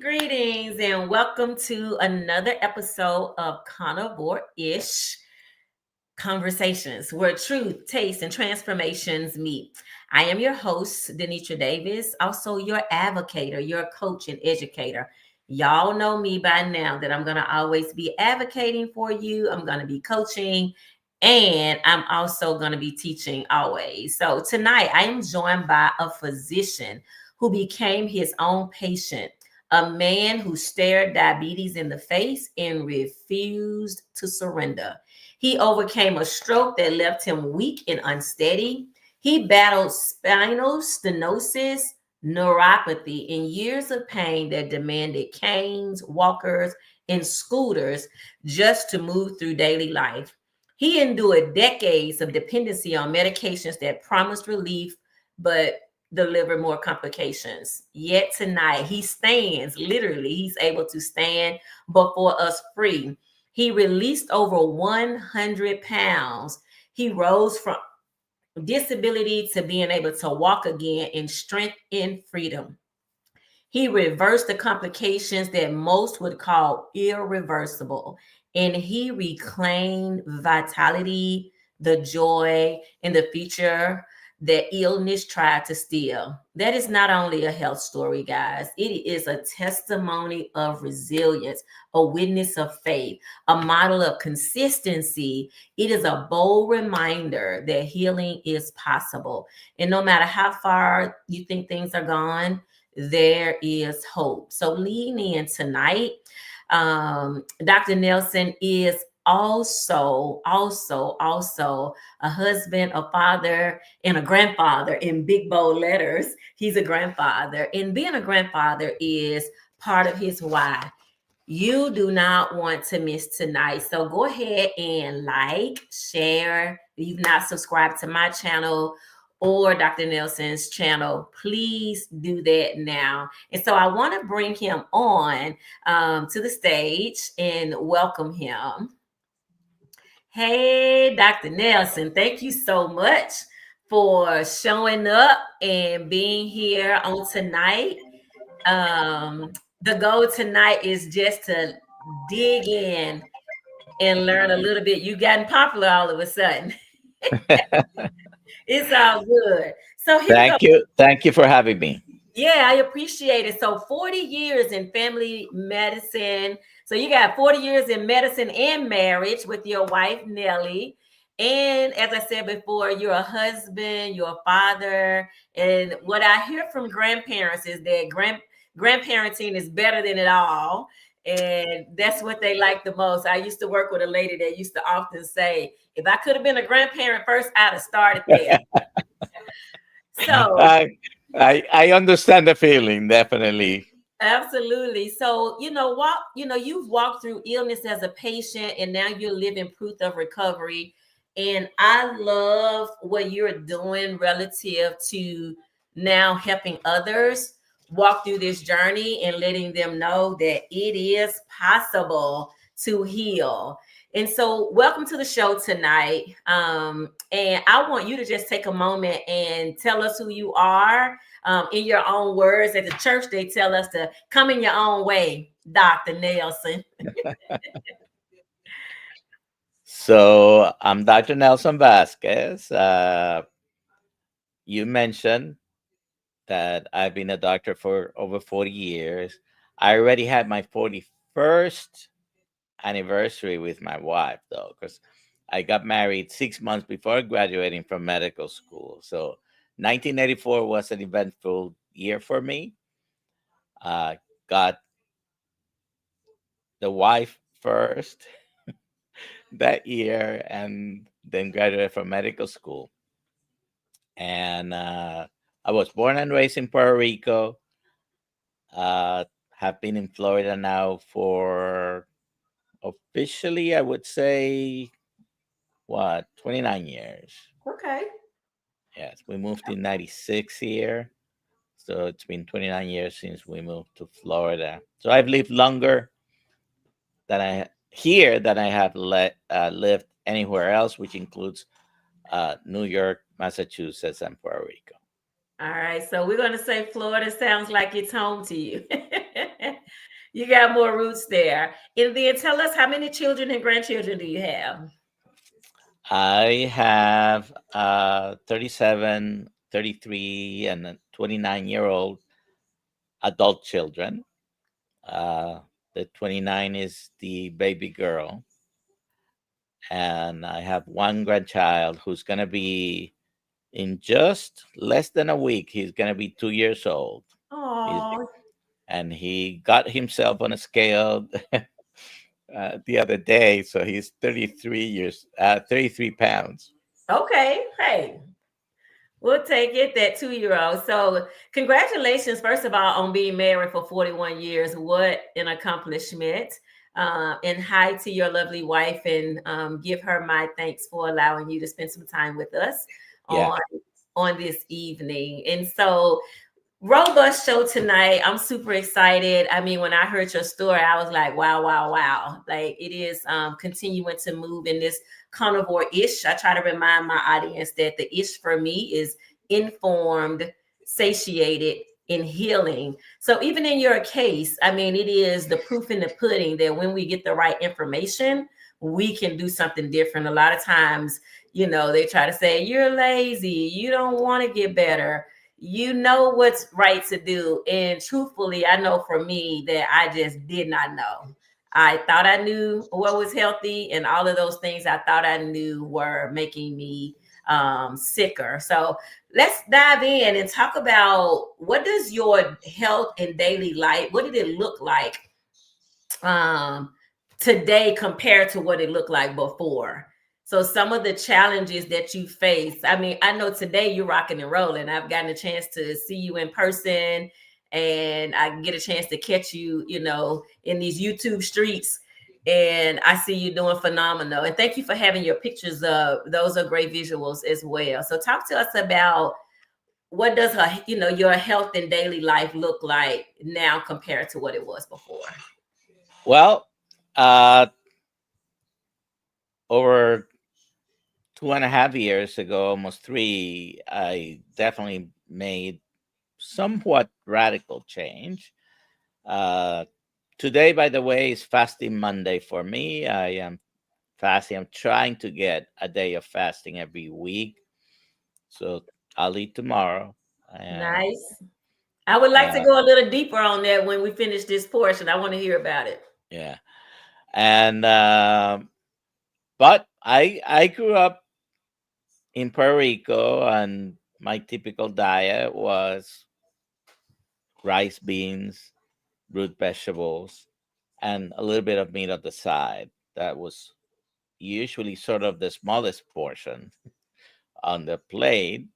Greetings, and welcome to another episode of Carnivore-ish Conversations, where truth, taste, and transformations meet. I am your host, Denitra Davis, also your advocator, your coach, and educator. Y'all know me by now that I'm going to always be advocating for you. I'm going to be coaching, and I'm also going to be teaching always. So tonight, I am joined by a physician who became his own patient, a man who stared diabetes in the face and refused to surrender. He overcame a stroke that left him weak and unsteady. He battled spinal stenosis, neuropathy, and years of pain that demanded canes, walkers, and scooters just to move through daily life. He endured decades of dependency on medications that promised relief, but delivered more complications. Yet tonight, he stands, literally, he's able to stand before us free. He released over 100 pounds. He rose from disability to being able to walk again in strength and freedom. He reversed the complications that most would call irreversible, and he reclaimed vitality, the joy, and the future that illness tried to steal. That is not only a health story, guys, it is a testimony of resilience, a witness of faith, a model of consistency. It is a bold reminder that healing is possible. And no matter how far you think things are gone, there is hope. So lean in tonight. Dr. Nelson is also a husband, a father, and a grandfather in big bold letters. He's a grandfather, and being a grandfather is part of his why. You do not want to miss tonight. So go ahead and like, share. If you've not subscribed to my channel or Dr. Nelson's channel, please do that now. And so I want to bring him on to the stage and welcome him. Hey, Dr. Nelson, thank you so much for showing up and being here on tonight. The goal tonight is just to dig in and learn a little bit. You gotten popular all of a sudden. It's all good. So here we go. Thank you for having me. Yeah, I appreciate it. So 40 years in family medicine. So you got 40 years in medicine and marriage with your wife, Nellie. And as I said before, you're a husband, you're a father. And what I hear from grandparents is that grandparenting is better than it all. And that's what they like the most. I used to work with a lady that used to often say, if I could have been a grandparent first, I'd have started there. So I understand the feeling, definitely. absolutely. So, you've walked through illness as a patient and now you're living proof of recovery. And I love what you're doing relative to now helping others walk through this journey and letting them know that it is possible to heal. And so, welcome to the show tonight. And I want you to just take a moment and tell us who you are in your own words. At the church, they tell us to come in your own way, Dr. Nelson. So I'm Dr. Nelson Vasquez. You mentioned that I've been a doctor for over 40 years. I already had my 41st anniversary with my wife, though, because I got married 6 months before graduating from medical school. So 1984 was an eventful year for me. Got the wife first that year and then graduated from medical school. And I was born and raised in Puerto Rico. Have been in Florida now for officially, I would say, 29 years. Okay. Yes, we moved in 96 here. So it's been 29 years since we moved to Florida. So I've lived longer than I have lived anywhere else, which includes New York, Massachusetts, and Puerto Rico. All right. So we're going to say Florida sounds like it's home to you. You got more roots there. And then tell us, how many children and grandchildren do you have? I have 37, 33, and a 29-year-old adult children. Uh, the 29 is the baby girl. And I have one grandchild who's going to be in just less than a week. He's going to be 2 years old. He's, Oh, and he got himself on a scale the other day. So he's 33 pounds. okay. Hey, we'll take it, that 2 year old. So, congratulations, first of all, on being married for 41 years. What an accomplishment. And hi to your lovely wife, and give her my thanks for allowing you to spend some time with us Yeah. on this evening. And so, robust show tonight. I'm super excited. I mean, when I heard your story, I was like, wow, wow, wow. Like, it is continuing to move in this carnivore ish. I try to remind my audience that the ish for me is informed, satiated, and healing. So even in your case, I mean, it is the proof in the pudding that when we get the right information, we can do something different. A lot of times, they try to say, you're lazy, you don't want to get better, you know what's right to do. And truthfully, I know for me that I just did not know. I thought I knew what was healthy, and all of those things I thought I knew were making me sicker. So let's dive in and talk about, what does your health and daily life, what did it look like um, today compared to what it looked like before? So some of the challenges that you face. I mean, I know today you're rocking and rolling. I've gotten a chance to see you in person, and I get a chance to catch you, in these YouTube streets. And I see you doing phenomenal. And thank you for having your pictures up. Those are great visuals as well. So talk to us about, what does your health and daily life look like now compared to what it was before? Well, uh, over 2.5 years ago, almost three, I definitely made somewhat radical change. Uh, Today, by the way, is fasting Monday for me. I am fasting. I'm trying to get a day of fasting every week. So I'll eat tomorrow. And Nice. I would like to uh, go a little deeper on that when we finish this portion. I want to hear about it. yeah. And but I grew up in Puerto Rico, and my typical diet was rice, beans, root vegetables, and a little bit of meat on the side. That was usually sort of the smallest portion on the plate.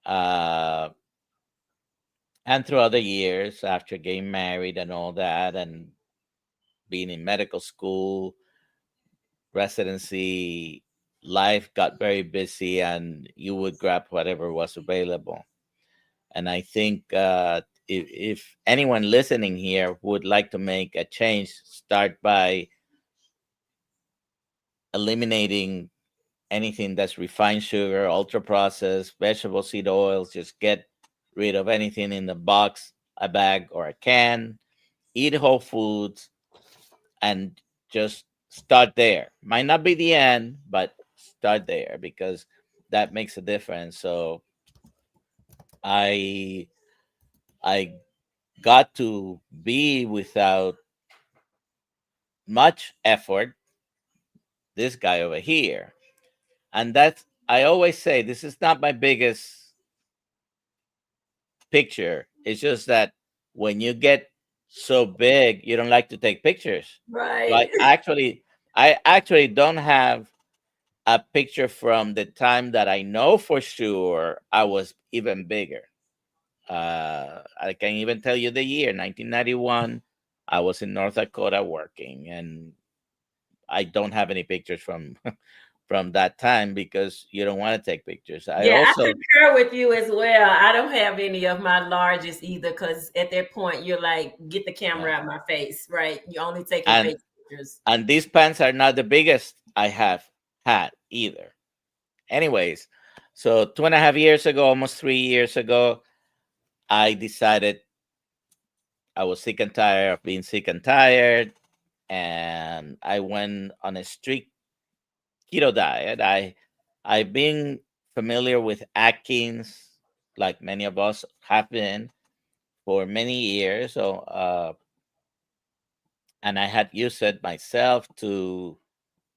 Uh, and throughout the years, after getting married and all that, and being in medical school, residency, life got very busy, and you would grab whatever was available. And I think if anyone listening here would like to make a change, start by eliminating anything that's refined sugar, ultra processed, vegetable seed oils. Just get rid of anything in the box, a bag, or a can. Eat whole foods and just start there. Might not be the end, but start there because that makes a difference. So I I got to be without much effort this guy over here. And that's, I always say, this is not my biggest picture. It's just that when you get so big, you don't like to take pictures. So Right. I actually don't have a picture from the time that I know for sure I was even bigger. I can even tell you the year, 1991. I was in North Dakota working, and I don't have any pictures from from that time because you don't want to take pictures. I Yeah, I also, concur with you as well. I don't have any of my largest either, because at that point you're like, get the camera yeah. out of my face, right? You're only taking and face pictures. and these pants are not the biggest I have had either. Anyways, so 2.5 years ago, almost 3 years ago, I decided I was sick and tired of being sick and tired, and I went on a strict keto diet. I've been familiar with Atkins, like many of us have been for many years. So, and I had used it myself to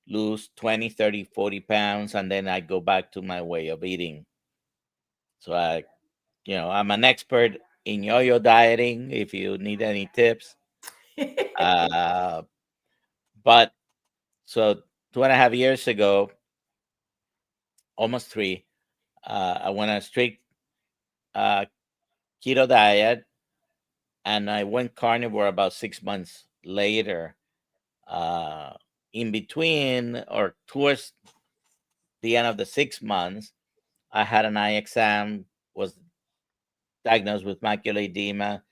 lose 20, 30, 40 pounds, and then I go back to my way of eating. So I'm an expert in yo-yo dieting. If you need any tips, uh, but so 2.5 years ago, almost three, I went on a strict uh, keto diet, and I went carnivore about 6 months later. Uh, in between, or towards the end of the 6 months, I had an eye exam, was diagnosed with macular edema,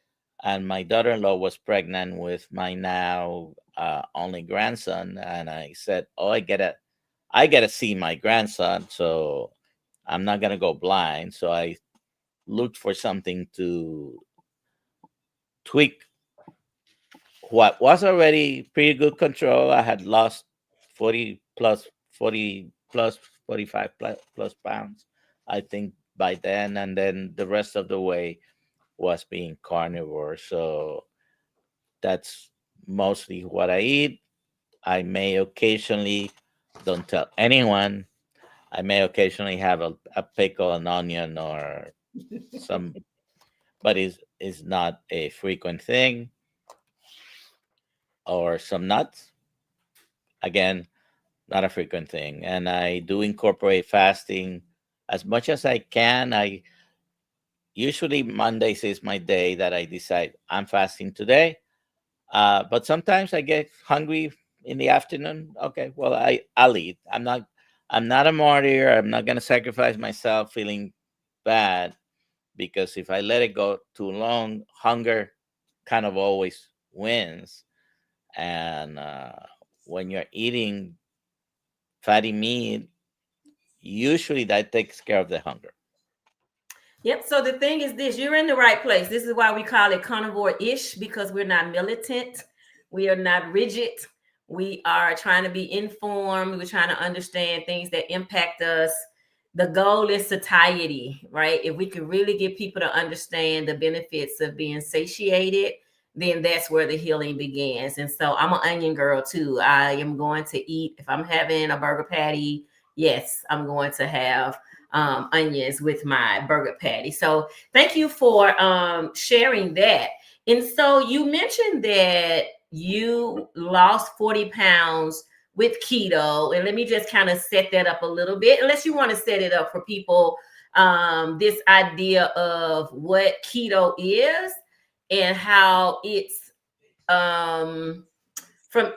and my daughter-in-law was pregnant with my now only grandson. And I said, "Oh, I gotta see my grandson, so I'm not gonna go blind." So I looked for something to tweak what was already pretty good control. I had lost 40 plus 45 plus pounds, I think, by then, and then the rest of the way was being carnivore. So that's mostly what I eat. I may occasionally, don't tell anyone, I may occasionally have a pickle, an onion, or some, but is not a frequent thing, or some nuts. Again, not a frequent thing. And I do incorporate fasting as much as I can. I usually Mondays is my day that I decide I'm fasting today. But sometimes I get hungry in the afternoon. Okay, well I'll eat. I'm not a martyr. I'm not gonna sacrifice myself feeling bad, because if I let it go too long, hunger kind of always wins. And when you're eating fatty meat, usually that takes care of the hunger. Yep. So the thing is this, you're in the right place. This is why we call it carnivore-ish, because we're not militant. We are not rigid. We are trying to be informed. We're trying to understand things that impact us. The goal is satiety, right? If we could really get people to understand the benefits of being satiated, then that's where the healing begins. And so I'm an onion girl too. I am going to eat, if I'm having a burger patty, yes, I'm going to have onions with my burger patty. So thank you for sharing that. And so you mentioned that you lost 40 pounds with keto. And let me just kind of set that up a little bit, unless you want to set it up for people, this idea of what keto is and how it's from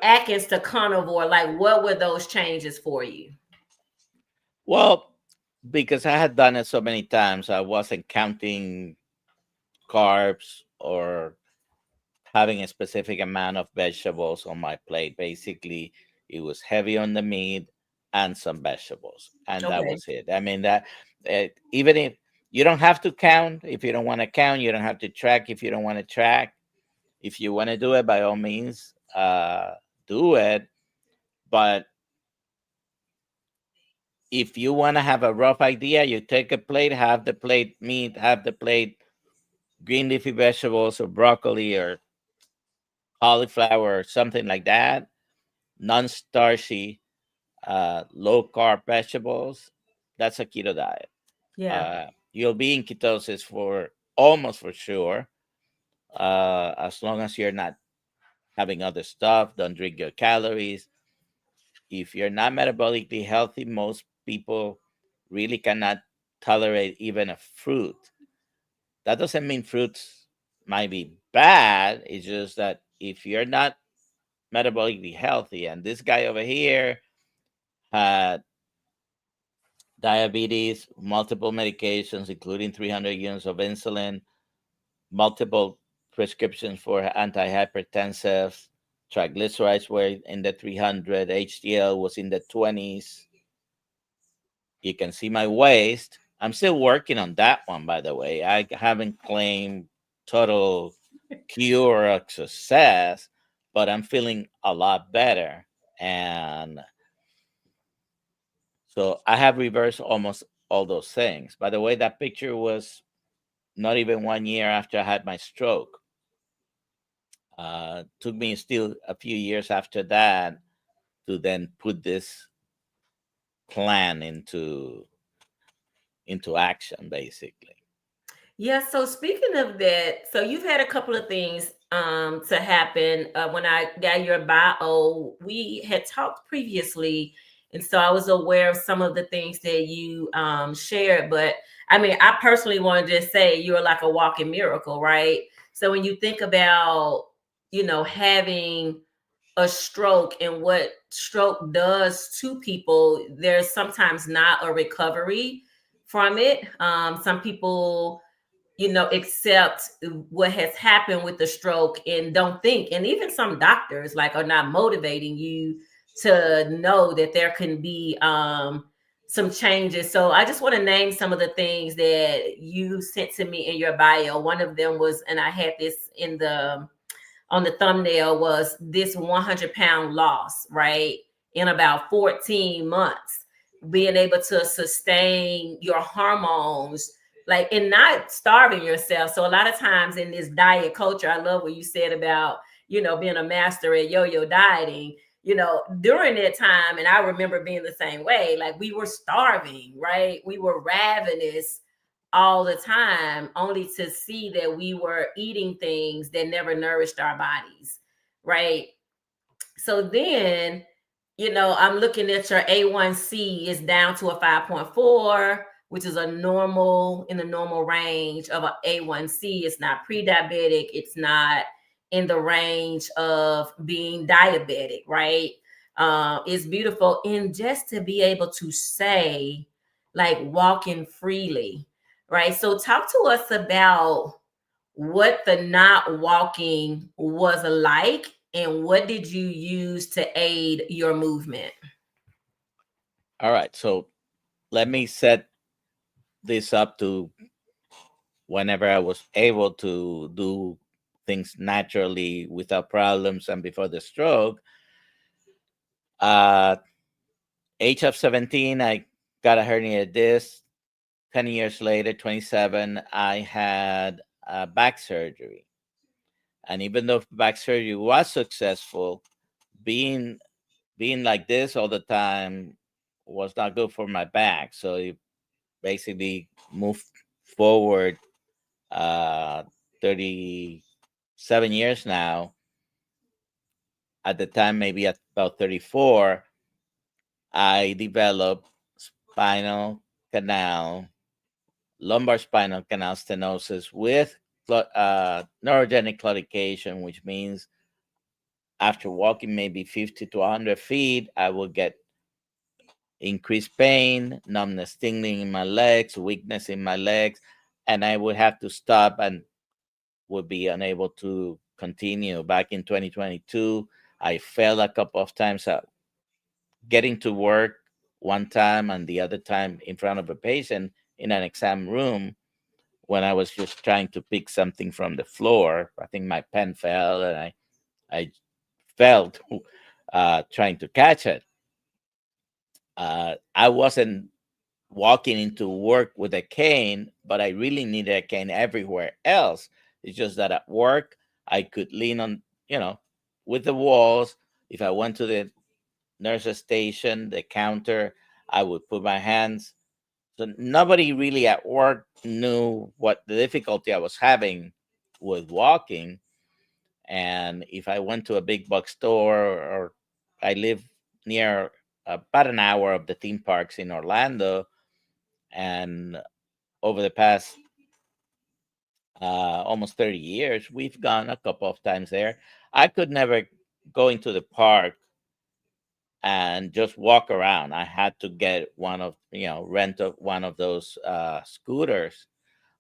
Atkins to carnivore. Like, what were those changes for you? Well, because I had done it so many times, I wasn't counting carbs or having a specific amount of vegetables on my plate. Basically, it was heavy on the meat and some vegetables, and that Okay. was it. I mean, that even if you don't have to count, if you don't want to count, you don't have to track if you don't want to track. If you want to do it, by all means, do it. But if you want to have a rough idea, you take a plate, have the plate meat, have the plate green leafy vegetables or broccoli or cauliflower or something like that, non-starchy, low carb vegetables. That's a keto diet. Yeah. You'll be in ketosis for almost for sure, as long as you're not having other stuff. Don't drink your calories. If you're not metabolically healthy, most people really cannot tolerate even a fruit. That doesn't mean fruits might be bad. It's just that if you're not metabolically healthy, and this guy over here had diabetes, multiple medications, including 300 units of insulin, multiple prescriptions for antihypertensives, triglycerides were in the 300, HDL was in the 20s. You can see my waist. I'm still working on that one, by the way. I haven't claimed total. cure or success, but I'm feeling a lot better. And so I have reversed almost all those things. By the way, that picture was not even 1 year after I had my stroke. Took me still a few years after that to then put this plan into action, basically. Yeah, so speaking of that, so you've had a couple of things to happen. When I got your bio, we had talked previously, and so I was aware of some of the things that you shared. But I mean, I personally want to just say you're like a walking miracle, right? So when you think about, having a stroke and what stroke does to people, there's sometimes not a recovery from it. Some people, accept what has happened with the stroke and don't think, and even some doctors like are not motivating you to know that there can be some changes. So I just want to name some of the things that you sent to me in your bio. One of them was, and I had this in the on the thumbnail, was this 100-pound loss, right? In about 14 months, being able to sustain your hormones, like, and not starving yourself. So a lot of times in this diet culture, I love what you said about, being a master at yo-yo dieting, during that time. And I remember being the same way. Like, we were starving, right? We were ravenous all the time, only to see that we were eating things that never nourished our bodies, right? So then, I'm looking at your A1C is down to a 5.4, which is a normal, in the normal range of a A1C. It's not pre-diabetic. It's not in the range of being diabetic, right? It's beautiful. And just to be able to say, like, walking freely, right? So talk to us about what the not walking was like and what did you use to aid your movement. All right, so let me set this up to whenever I was able to do things naturally without problems and before the stroke. Uh, age of 17, I got a herniated disc. 10 years later, 27, I had back surgery. And even though back surgery was successful, being being like this all the time was not good for my back. So it basically moved forward 37 years now. At the time, maybe at about 34, I developed spinal canal, lumbar spinal canal stenosis with neurogenic claudication, which means after walking maybe 50 to 100 feet, I will get increased pain, numbness, tingling in my legs, weakness in my legs, and I would have to stop and would be unable to continue. Back in 2022, I fell a couple of times getting to work, one time and the other time in front of a patient in an exam room when I was just trying to pick something from the floor. I think my pen fell and I fell trying to catch it. I wasn't walking into work with a cane, but I really needed a cane everywhere else. It's just that at work, I could lean on, with the walls. If I went to the nurse's station, the counter, I would put my hands. So nobody really at work knew what the difficulty I was having with walking. And if I went to a big box store, or I live near about an hour of the theme parks in Orlando, and over the past almost 30 years, we've gone a couple of times there. I could never go into the park and just walk around. I had to get rent one of those scooters.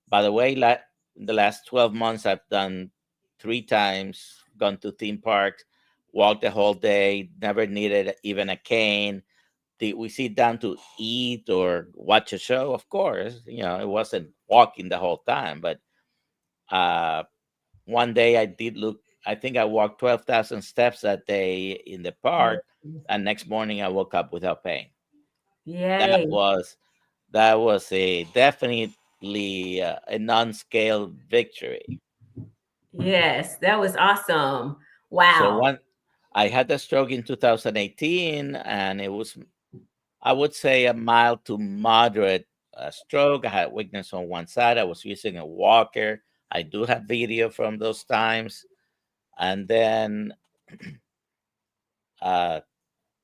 By the way, in the last 12 months, I've done 3 times, gone to theme parks, walked the whole day, never needed even a cane. Did we sit down to eat or watch a show? Of course, it wasn't walking the whole time, but uh, one day I did look. I think I walked 12,000 steps that day in the Mm. park, and next morning I woke up without pain. That Yay. was that was a definitely a non-scale victory. Yes, that was awesome. So Wow. one, I had the stroke in 2018, and it was, I would say, a mild to moderate stroke. I had weakness on one side. I was using a walker. I do have video from those times. And then uh,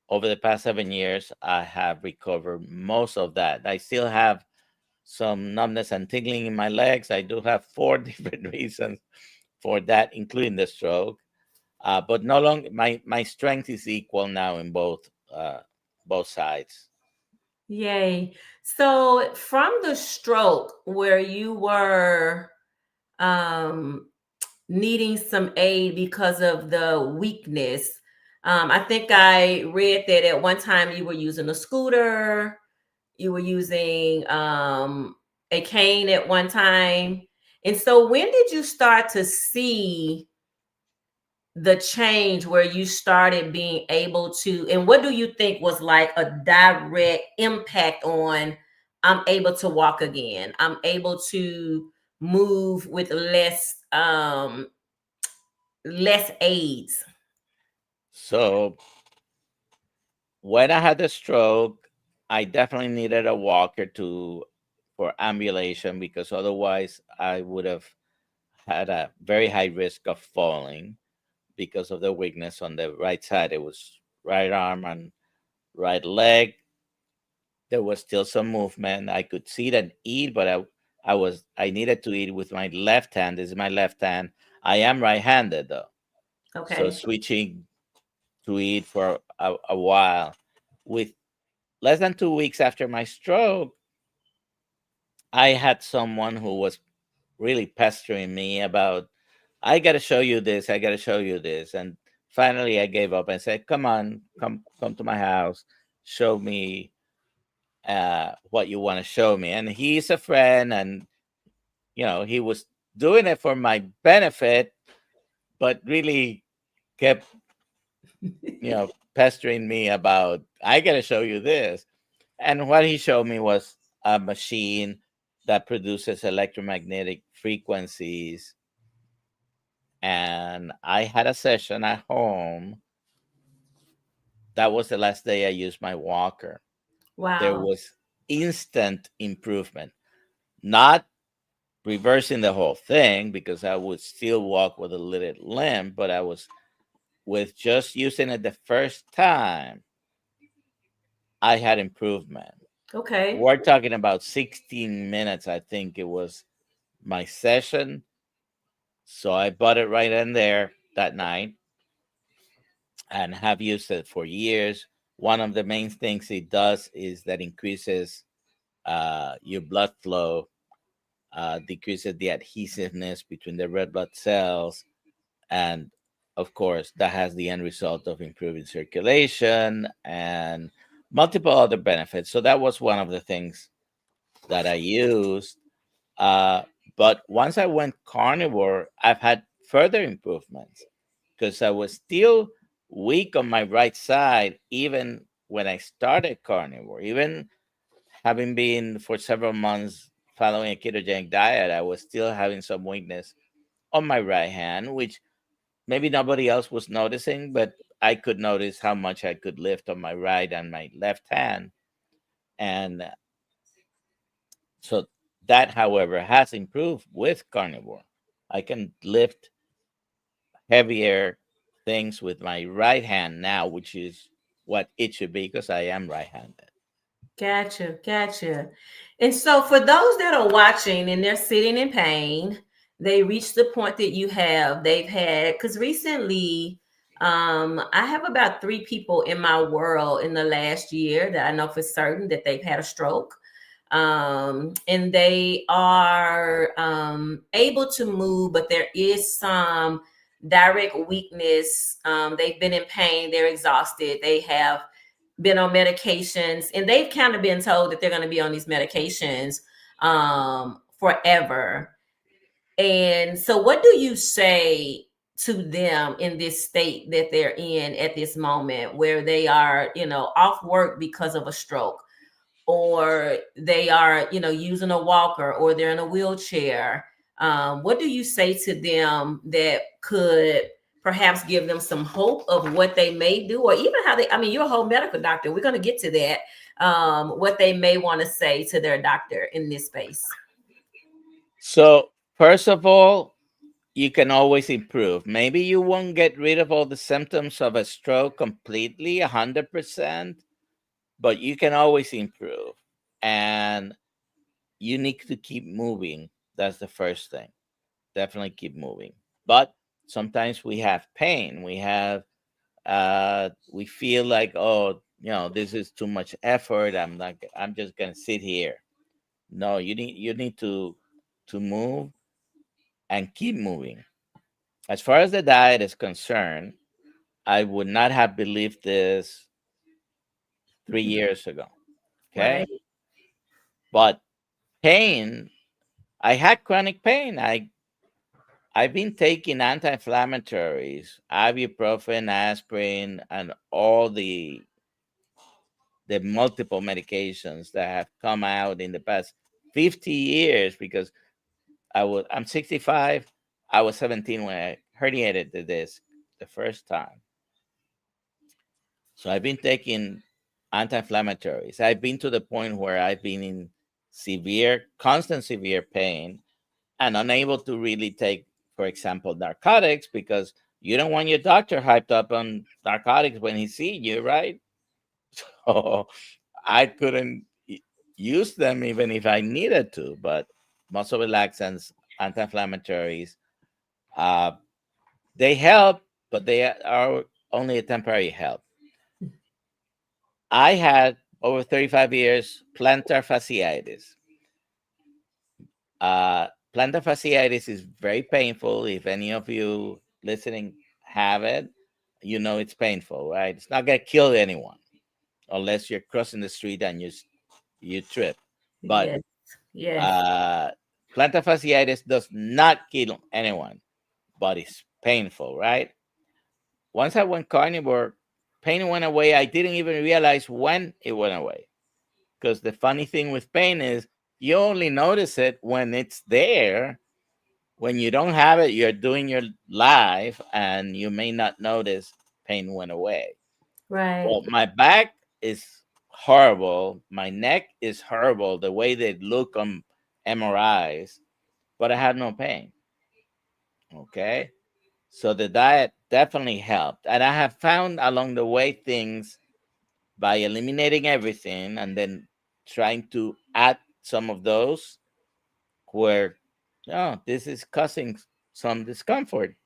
over the past 7 years, I have recovered most of that. I still have some numbness and tingling in my legs. I do have four different reasons for that, including the stroke. But no longer, my strength is equal now in both sides. Yay. So from the stroke where you were um needing some aid because of the weakness, I think I read that at one time you were using a scooter, you were using a cane at one time. And so when did you start to see the change where you started being able to, and what do you think was like a direct impact on, I'm able to walk again, I'm able to move with less aids? So when I had the stroke, I definitely needed a walker to for ambulation, because otherwise I would have had a very high risk of falling because of the weakness on the right side. It was right arm and right leg. There was still some movement. I could sit and eat, but I needed to eat with my left hand. This is my left hand. I am right-handed though, so Okay. switching to eat for a while. With less than 2 weeks after my stroke, I had someone who was really pestering me about, I got to show you this, I got to show you this. And finally I gave up and said, come on, come to my house, show me what you want to show me. And he's a friend, and he was doing it for my benefit, but really kept pestering me about, I got to show you this. And what he showed me was a machine that produces electromagnetic frequencies. And I had a session at home. That was the last day I used my walker. There Wow. was instant improvement. Not reversing the whole thing, because I would still walk with a little limp, but I was, with just using it the first time, I had improvement. Okay. We're talking about 16 minutes, I think it was my session. So I bought it right in there that night and have used it for years. One of the main things it does is that increases your blood flow, decreases the adhesiveness between the red blood cells, and of course that has the end result of improving circulation and multiple other benefits. So that was one of the things that I used. uh, but once I went carnivore, I've had further improvements, because I was still weak on my right side even when I started carnivore. Even having been for several months following a ketogenic diet, I was still having some weakness on my right hand, which maybe nobody else was noticing, but I could notice how much I could lift on my right and my left hand. And so that, however, has improved with carnivore. I can lift heavier things with my right hand now, which is what it should be, because I am right handed. Gotcha, gotcha. And so for those that are watching and they're sitting in pain, they reach the point that they've had, because recently, I have about 3 people in my world in the last year that I know for certain that they've had a stroke. And they are able to move, but there is some direct weakness. They've been in pain, they're exhausted, they have been on medications, and they've kind of been told that they're going to be on these medications forever. And so, what do you say to them in this state that they're in at this moment where they are, off work because of a stroke, or they are, using a walker, or they're in a wheelchair? What do you say to them that could perhaps give them some hope of what they may do, or even how they, I mean, you're a whole medical doctor. We're going to get to that. What they may want to say to their doctor in this space. So, first of all, you can always improve. Maybe you won't get rid of all the symptoms of a stroke completely, 100%, but you can always improve. And you need to keep moving. That's the first thing. Definitely keep moving. But sometimes we have pain. We feel like, oh, this is too much effort. I'm just gonna sit here. No, you need to move and keep moving. As far as the diet is concerned, I would not have believed this 3 years ago. Right. Okay. But pain, I had chronic pain. I've been taking anti-inflammatories, ibuprofen, aspirin, and all the multiple medications that have come out in the past 50 years because I'm 65. I was 17 when I herniated the disc the first time. So I've been taking anti-inflammatories. I've been to the point where I've been in constant severe pain and unable to really take, for example, narcotics because you don't want your doctor hyped up on narcotics when he sees you, right? So I couldn't use them even if I needed to, but muscle relaxants, anti-inflammatories, uh, they help, but they are only a temporary help. I had over 35 years plantar fasciitis. Plantar fasciitis is very painful. If any of you listening have it, you know it's painful, right? It's not gonna kill anyone unless you're crossing the street and you trip. But Yes. Yes. uh, plantar fasciitis does not kill anyone, but it's painful, right? Once I went carnivore, pain went away. I didn't even realize when it went away. Because the funny thing with pain is you only notice it when it's there. When you don't have it, you're doing your life and you may not notice pain went away. Right. Well, my back is horrible. My neck is horrible, the way they look on MRIs, but I had no pain. Okay. So the diet definitely helped. And I have found along the way things by eliminating everything and then trying to add some of those where, oh, this is causing some discomfort.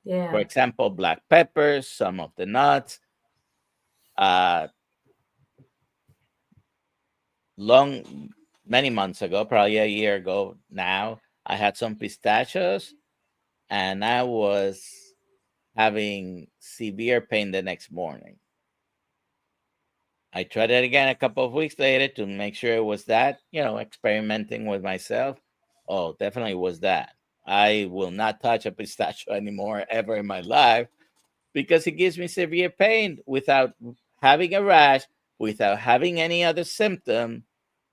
For Yeah. example, black peppers, some of the nuts. Uh, long, many months ago, probably a year ago now, I had some pistachios and I was having severe pain the next morning. I tried it again a couple of weeks later to make sure it was that, experimenting with myself. Oh, definitely was that. I will not touch a pistachio anymore ever in my life because it gives me severe pain without having a rash, without having any other symptom.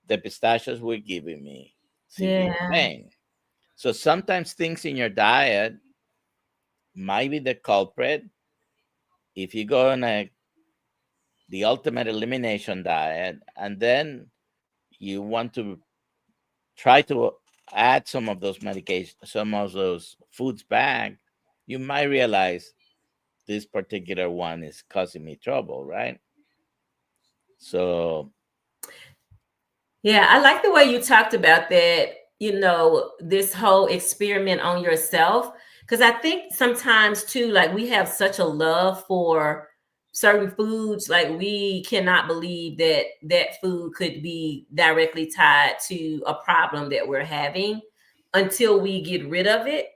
The pistachios were giving me severe Yeah. pain. So sometimes things in your diet might be the culprit. If you go on the ultimate elimination diet and then you want to try to add some of those medications, some of those foods back, you might realize this particular one is causing me trouble, right? So, Yeah, I like the way you talked about that, this whole experiment on yourself. Because I think sometimes too, like we have such a love for certain foods, like we cannot believe that that food could be directly tied to a problem that we're having until we get rid of it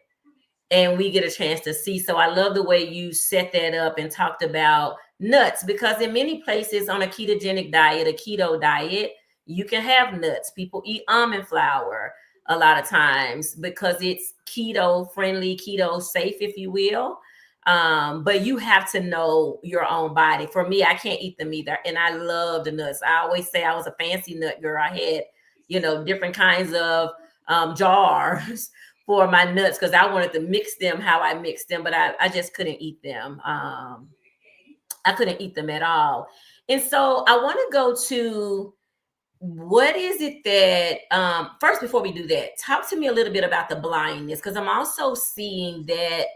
and we get a chance to see. So I love the way you set that up and talked about nuts, because in many places on a ketogenic diet, a keto diet, you can have nuts. People eat almond flour. a lot of times because it's keto friendly, keto safe, if you will. But you have to know your own body. For me, I can't eat them either. And I love the nuts. I always say I was a fancy nut girl. I had, different kinds of jars for my nuts because I wanted to mix them how I mixed them, but I just couldn't eat them. I couldn't eat them at all. And so I want to go to what is it that first before we do that, talk to me a little bit about the blindness because I'm also seeing that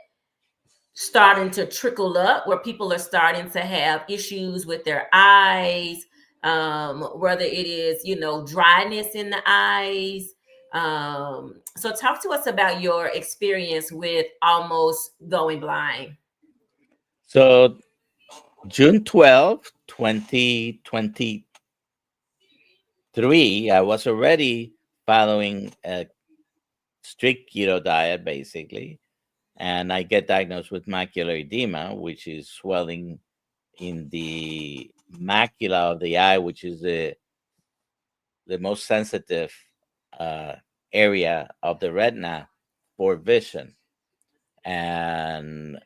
starting to trickle up where people are starting to have issues with their eyes, whether it is, dryness in the eyes. So talk to us about your experience with almost going blind. So June 12th, 2023, I was already following a strict keto diet, basically, and I get diagnosed with macular edema, which is swelling in the macula of the eye, which is the most sensitive uh, area of the retina for vision. And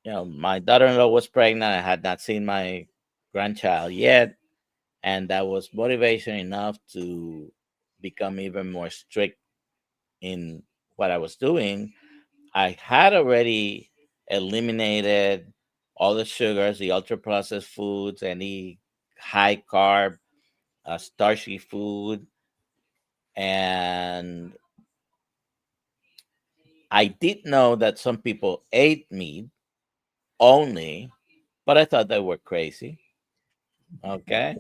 my daughter-in-law was pregnant. I had not seen my grandchild yet, and that was motivation enough to become even more strict in what I was doing. I had already eliminated all the sugars, the ultra processed foods, any high carb, starchy food, and I did know that some people ate meat only, but I thought they were crazy. Okay.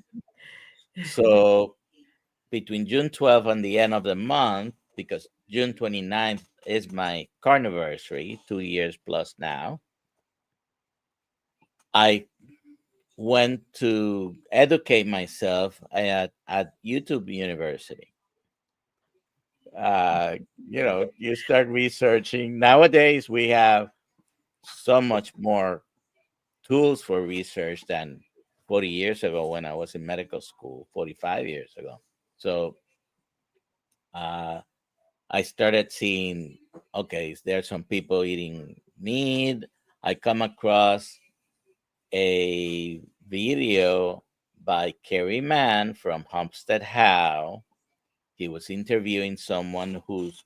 So between June 12th and the end of the month, because June 29th is my carniversary, 2 years plus now, I went to educate myself at YouTube University. Uh, you start researching. Nowadays, we have so much more tools for research than 40 years ago when I was in medical school, 45 years ago. So uh, I started seeing, okay, there are some people eating meat. I come across a video by Kerry Mann from Homestead How. He was interviewing someone who's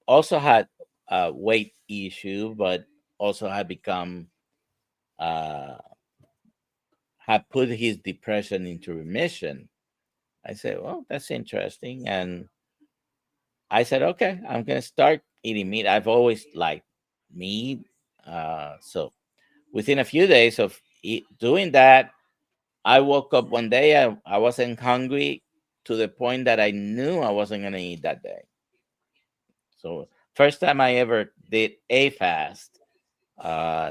also had a weight issue, but also had become uh, had put his depression into remission. I said, well, that's interesting. And I said, okay, I'm going to start eating meat. I've always liked meat. So within a few days of doing that, I woke up one day, I wasn't hungry to the point that I knew I wasn't going to eat that day. So first time I ever did a fast,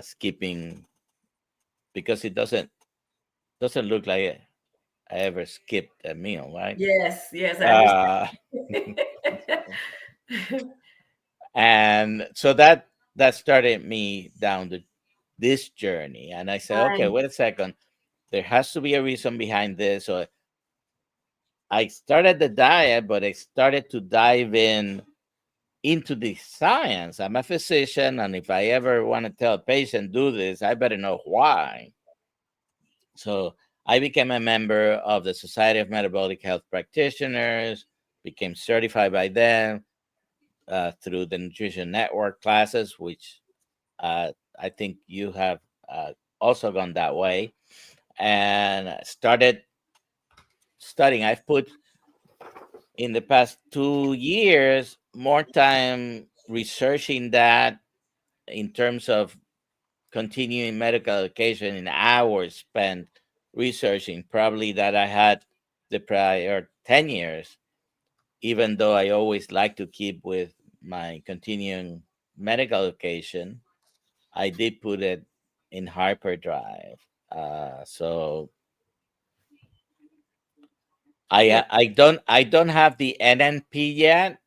skipping, because it doesn't look like I ever skipped a meal, right? Yes, yes, I Uh, understand. and so that started me down this journey. And I said, okay, Right. wait a second, there has to be a reason behind this. So I started the diet, but I started to dive into the science. I'm a physician, and if I ever want to tell a patient do this, I better know why. So I became a member of the Society of Metabolic Health Practitioners, became certified by them through the Nutrition Network classes, which I think you have also gone that way, and started studying. I've put in the past 2 years more time researching that in terms of continuing medical education in hours spent researching, probably that I had the prior 10 years, even though I always like to keep with my continuing medical education. I did put it in hyperdrive. So Yeah. I don't have the NNP yet.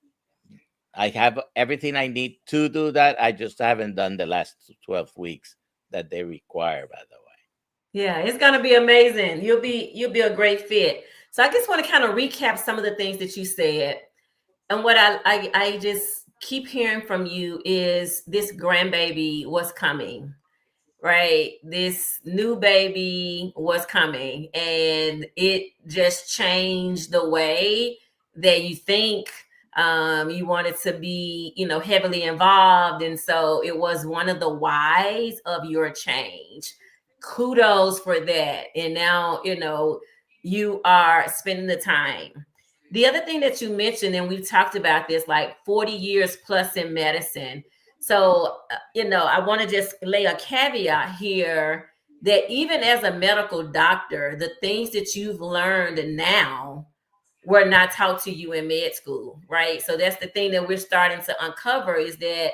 I have everything I need to do that. I just haven't done the last 12 weeks that they require, by the way. Yeah, it's gonna be amazing. You'll be a great fit. So I just want to kind of recap some of the things that you said. And what I just keep hearing from you is this grandbaby was coming, right? This new baby was coming, and it just changed the way that you think. You wanted to be, heavily involved. And so it was one of the whys of your change. Kudos for that. And now, you are spending the time. The other thing that you mentioned, and we've talked about this, like 40 years plus in medicine. So I want to just lay a caveat here that even as a medical doctor, the things that you've learned now were not taught to you in med school, right? So that's the thing that we're starting to uncover, is that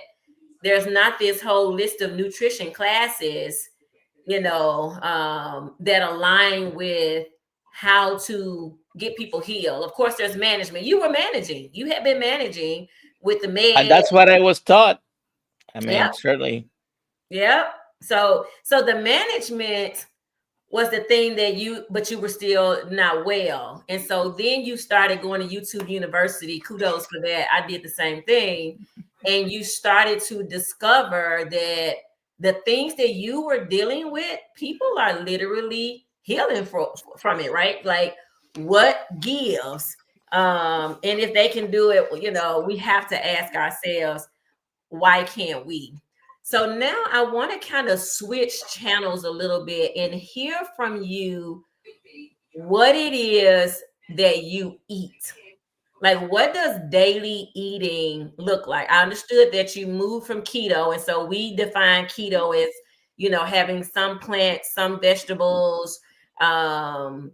there's not this whole list of nutrition classes, that align with how to get people healed. Of course, there's management. You have been managing with the And med. that's what I was taught. I Yep. mean, certainly. Yep. So the management was the thing that but you were still not well. And so then you started going to YouTube University. Kudos for that. I did the same thing. And you started to discover that the things that you were dealing with, people are literally healing from it, right? Like, what gives? And if they can do it, we have to ask ourselves, why can't we? So now I want to kind of switch channels a little bit and hear from you what it is that you eat. Like, what does daily eating look like? I understood that you moved from keto. And so we define keto as, having some plants, some vegetables, um,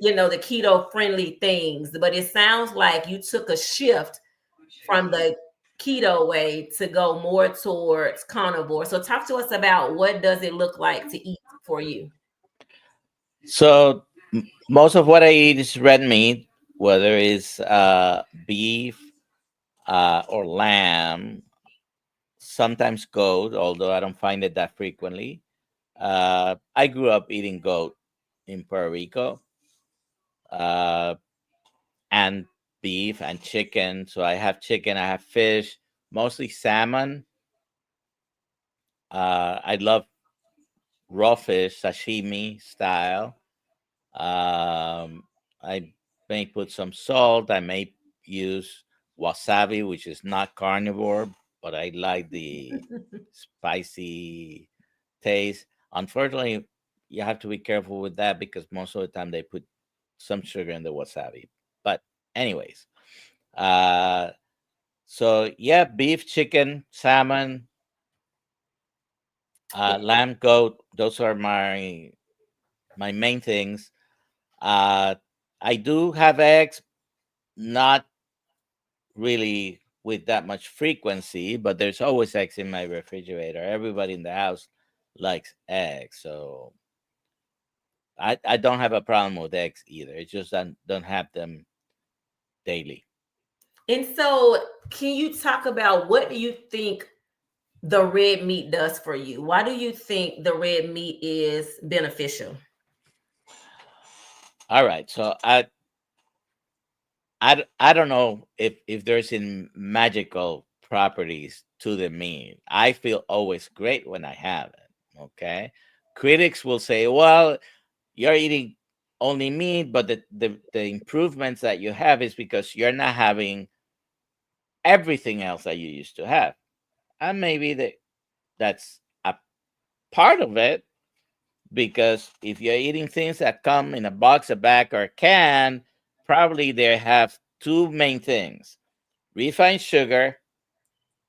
the keto friendly things. But it sounds like you took a shift from the keto way to go more towards carnivore. So talk to us about what does it look like to eat for you. So most of what I eat is red meat, whether it's beef or lamb, sometimes goat, although I don't find it that frequently. I grew up eating goat in Puerto Rico, uh, and beef and chicken. So I have chicken, I have fish, mostly salmon. I love raw fish, sashimi style. Um, I may put some salt. I may use wasabi, which is not carnivore, but I like the spicy taste. Unfortunately, you have to be careful with that because most of the time they put some sugar in the wasabi. But anyways, uh, so yeah, beef, chicken, salmon, lamb, goat. Those are my main things. Uh, I do have eggs, not really with that much frequency, but there's always eggs in my refrigerator. Everybody in the house likes eggs, so I don't have a problem with eggs either. It's just I don't have them daily. And so can you talk about what do you think the red meat does for you? Why do you think the red meat is beneficial? All right, so I don't know if there's in magical properties to the meat. I feel always great when I have it. Okay, critics will say, well, you're eating only meat, but the improvements that you have is because you're not having everything else that you used to have. And maybe that's a part of it, because if you're eating things that come in a box, a bag, or a can, probably they have two main things: refined sugar.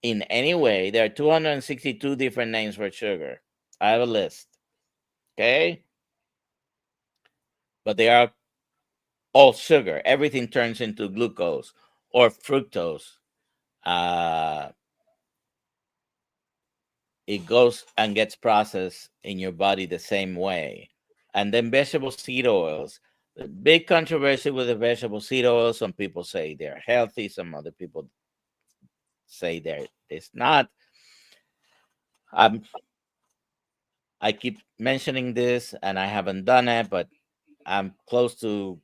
In any way, there are 262 different names for sugar. I have a list. Okay, but they are all sugar. Everything turns into glucose or fructose. Uh, it goes and gets processed in your body the same way. And then vegetable seed oils. The big controversy with the vegetable seed oils. Some people say they're healthy. Some other people say it's not. Um, I keep mentioning this, and I haven't done it, but I'm close to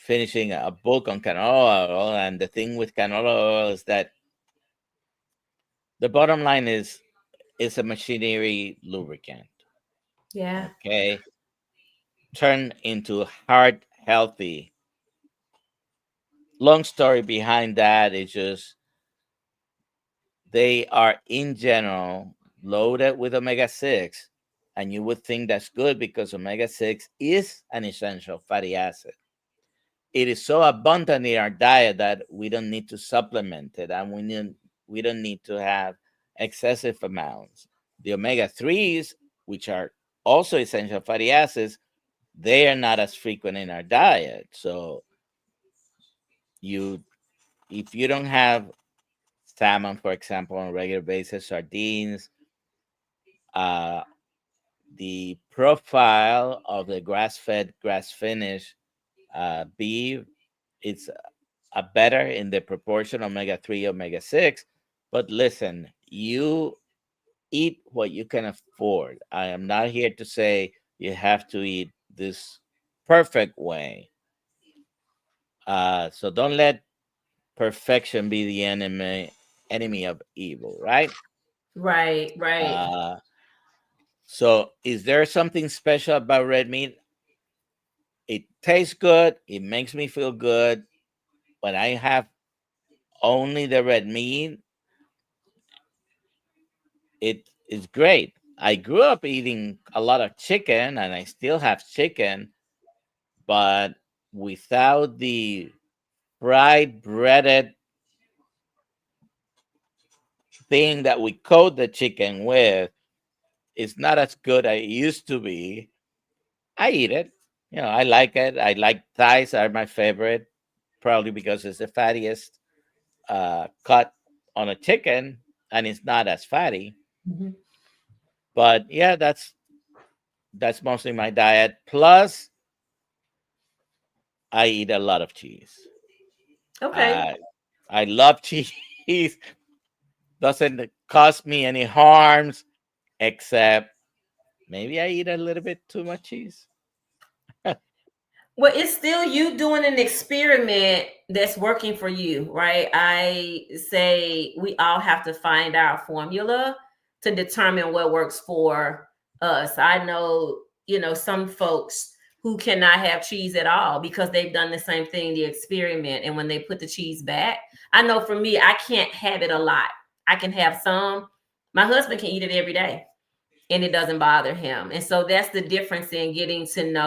finishing a book on canola oil, and the thing with canola oil is that the bottom line is it's a machinery lubricant. Yeah. Okay, turn into heart healthy. Long story behind that is just they are in general loaded with omega 6, and you would think that's good because omega 6 is an essential fatty acid. It is so abundant in our diet that we don't need to supplement it, and we don't need to have excessive amounts. The omega 3s, which are also essential fatty acids, they are not as frequent in our diet. So you if you don't have salmon, for example, on a regular basis, sardines, uh, the profile of the grass-fed, grass-finished beef, it's better in the proportion omega 3, omega 6. But listen, you eat what you can afford. I am not here to say you have to eat this perfect way. So don't let perfection be the enemy of evil, right? Right, right. Uh, so is there something special about red meat? It tastes good. It makes me feel good. When I have only the red meat, it is great. I grew up eating a lot of chicken and I still have chicken, but without the fried breaded thing that we coat the chicken with, it's not as good as it used to be. I eat it. I like it. I like thighs are my favorite, probably because it's the fattiest cut on a chicken and it's not as fatty. Mhm. But yeah, that's mostly my diet. Plus, I eat a lot of cheese. Okay. I I love cheese. Doesn't cause me any harms, except maybe I eat a little bit too much cheese. Well, it's still you doing an experiment that's working for you, right? I say we all have to find our formula to determine what works for us. I know, some folks who cannot have cheese at all because they've done the same thing, the experiment. And when they put the cheese back, I know for me, I can't have it a lot. I can have some. My husband can eat it every day and it doesn't bother him. And so that's the difference in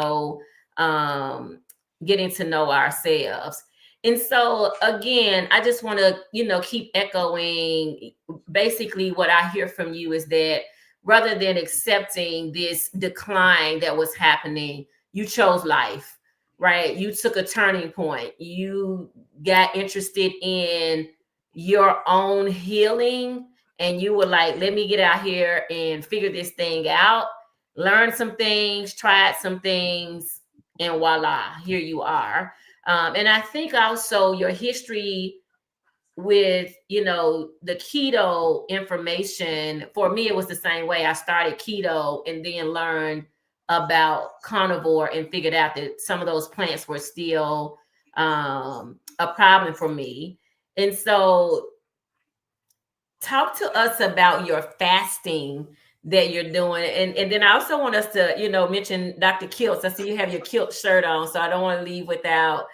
um getting to know ourselves. And so again, I just want to, keep echoing basically what I hear from you is that rather than accepting this decline that was happening, you chose life, right? You took a turning point. You got interested in your own healing and you were like, let me get out here and figure this thing out, learn some things, try some things, and voila, here you are. And I think also your history with, the keto information, for me, it was the same way. I started keto and then learned about carnivore and figured out that some of those plants were still a problem for me. And so talk to us about your fasting that you're doing. And then I also want us to, mention Dr. Kiltz. I see you have your kilt shirt on, so I don't want to leave without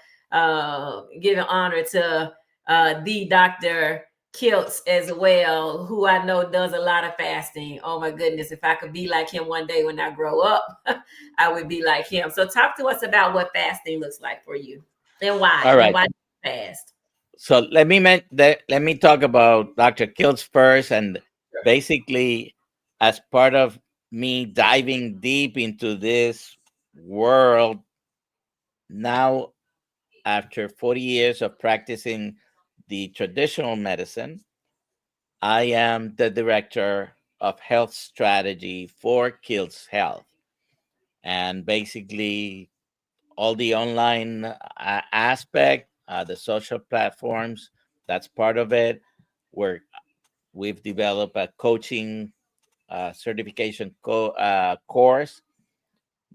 giving honor to the Dr. Kiltz as well, who I know does a lot of fasting. Oh my goodness, if I could be like him one day when I grow up, I would be like him. So talk to us about what fasting looks like for you and why All and right. why you fast. So let me talk about Dr. Kiltz first, and basically, as part of me diving deep into this world now, after 40 years of practicing the traditional medicine, I am the director of health strategy for Kiltz Health, and basically all the online aspect, the social platforms, that's part of it. Where we've developed a coaching certification course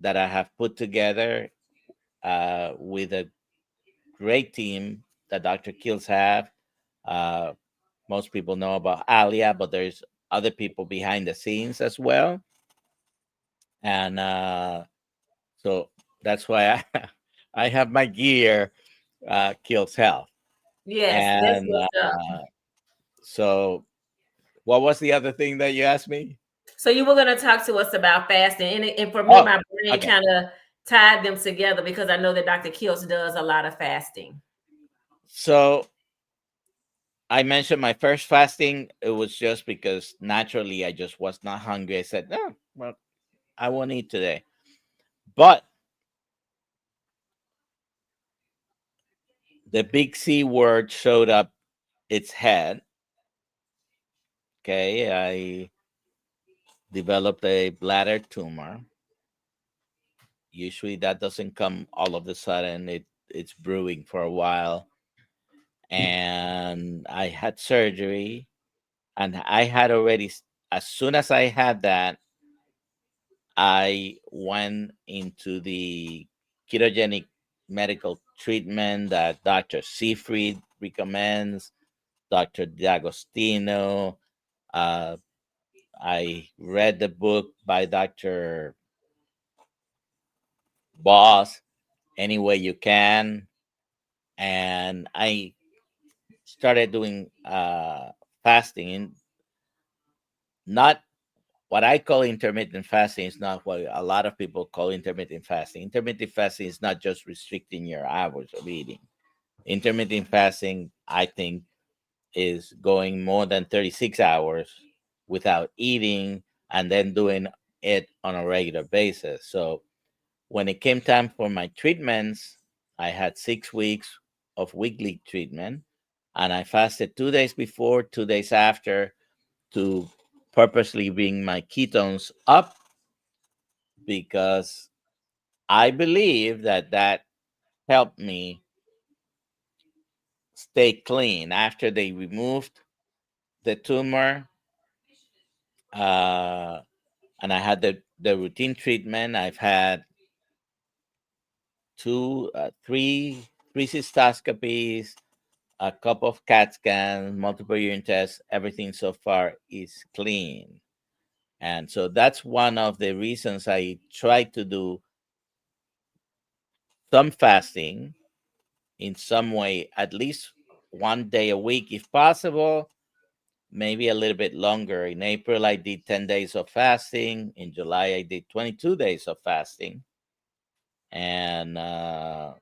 that I have put together with a great team that Dr. Kills have. Uh, most people know about Alia, but there's other people behind the scenes as well. And so that's why I have my gear, Kills Health. Yes, that's And what's up. so, what was the other thing that you asked me? So you were going to talk to us about fasting, and for me, Oh, my brain okay. kind of tied them together because I know that Dr. Kills does a lot of fasting. So I mentioned my first fasting. It was just because naturally I just was not hungry. I said, no, well, I won't eat today. But the big C word showed up its head. Okay. I developed a bladder tumor. Usually that doesn't come all of a sudden. It's brewing for a while. And I had surgery, and I had already, as soon as I had that, I went into the ketogenic medical treatment that Dr. Seafried recommends, Dr. D'Agostino. Uh, I read the book by Dr. Boss, Any Way You Can, and I started doing fasting. Not what I call intermittent fasting is not what a lot of people call intermittent fasting. Intermittent fasting is not just restricting your hours of eating. Intermittent fasting, I think, is going more than 36 hours without eating and then doing it on a regular basis. So when it came time for my treatments, I had 6 weeks of weekly treatment, and I fasted 2 days before, 2 days after, to purposely bring my ketones up, because I believe that that helped me stay clean after they removed the tumor. Uh, and I had the routine treatment. I've had three cystoscopies, a couple of CAT scans, multiple urine tests. Everything so far is clean. And so that's one of the reasons I try to do some fasting in some way, at least one day a week if possible, maybe a little bit longer. In April, I did 10 days of fasting. In July, I did 22 days of fasting. And I'm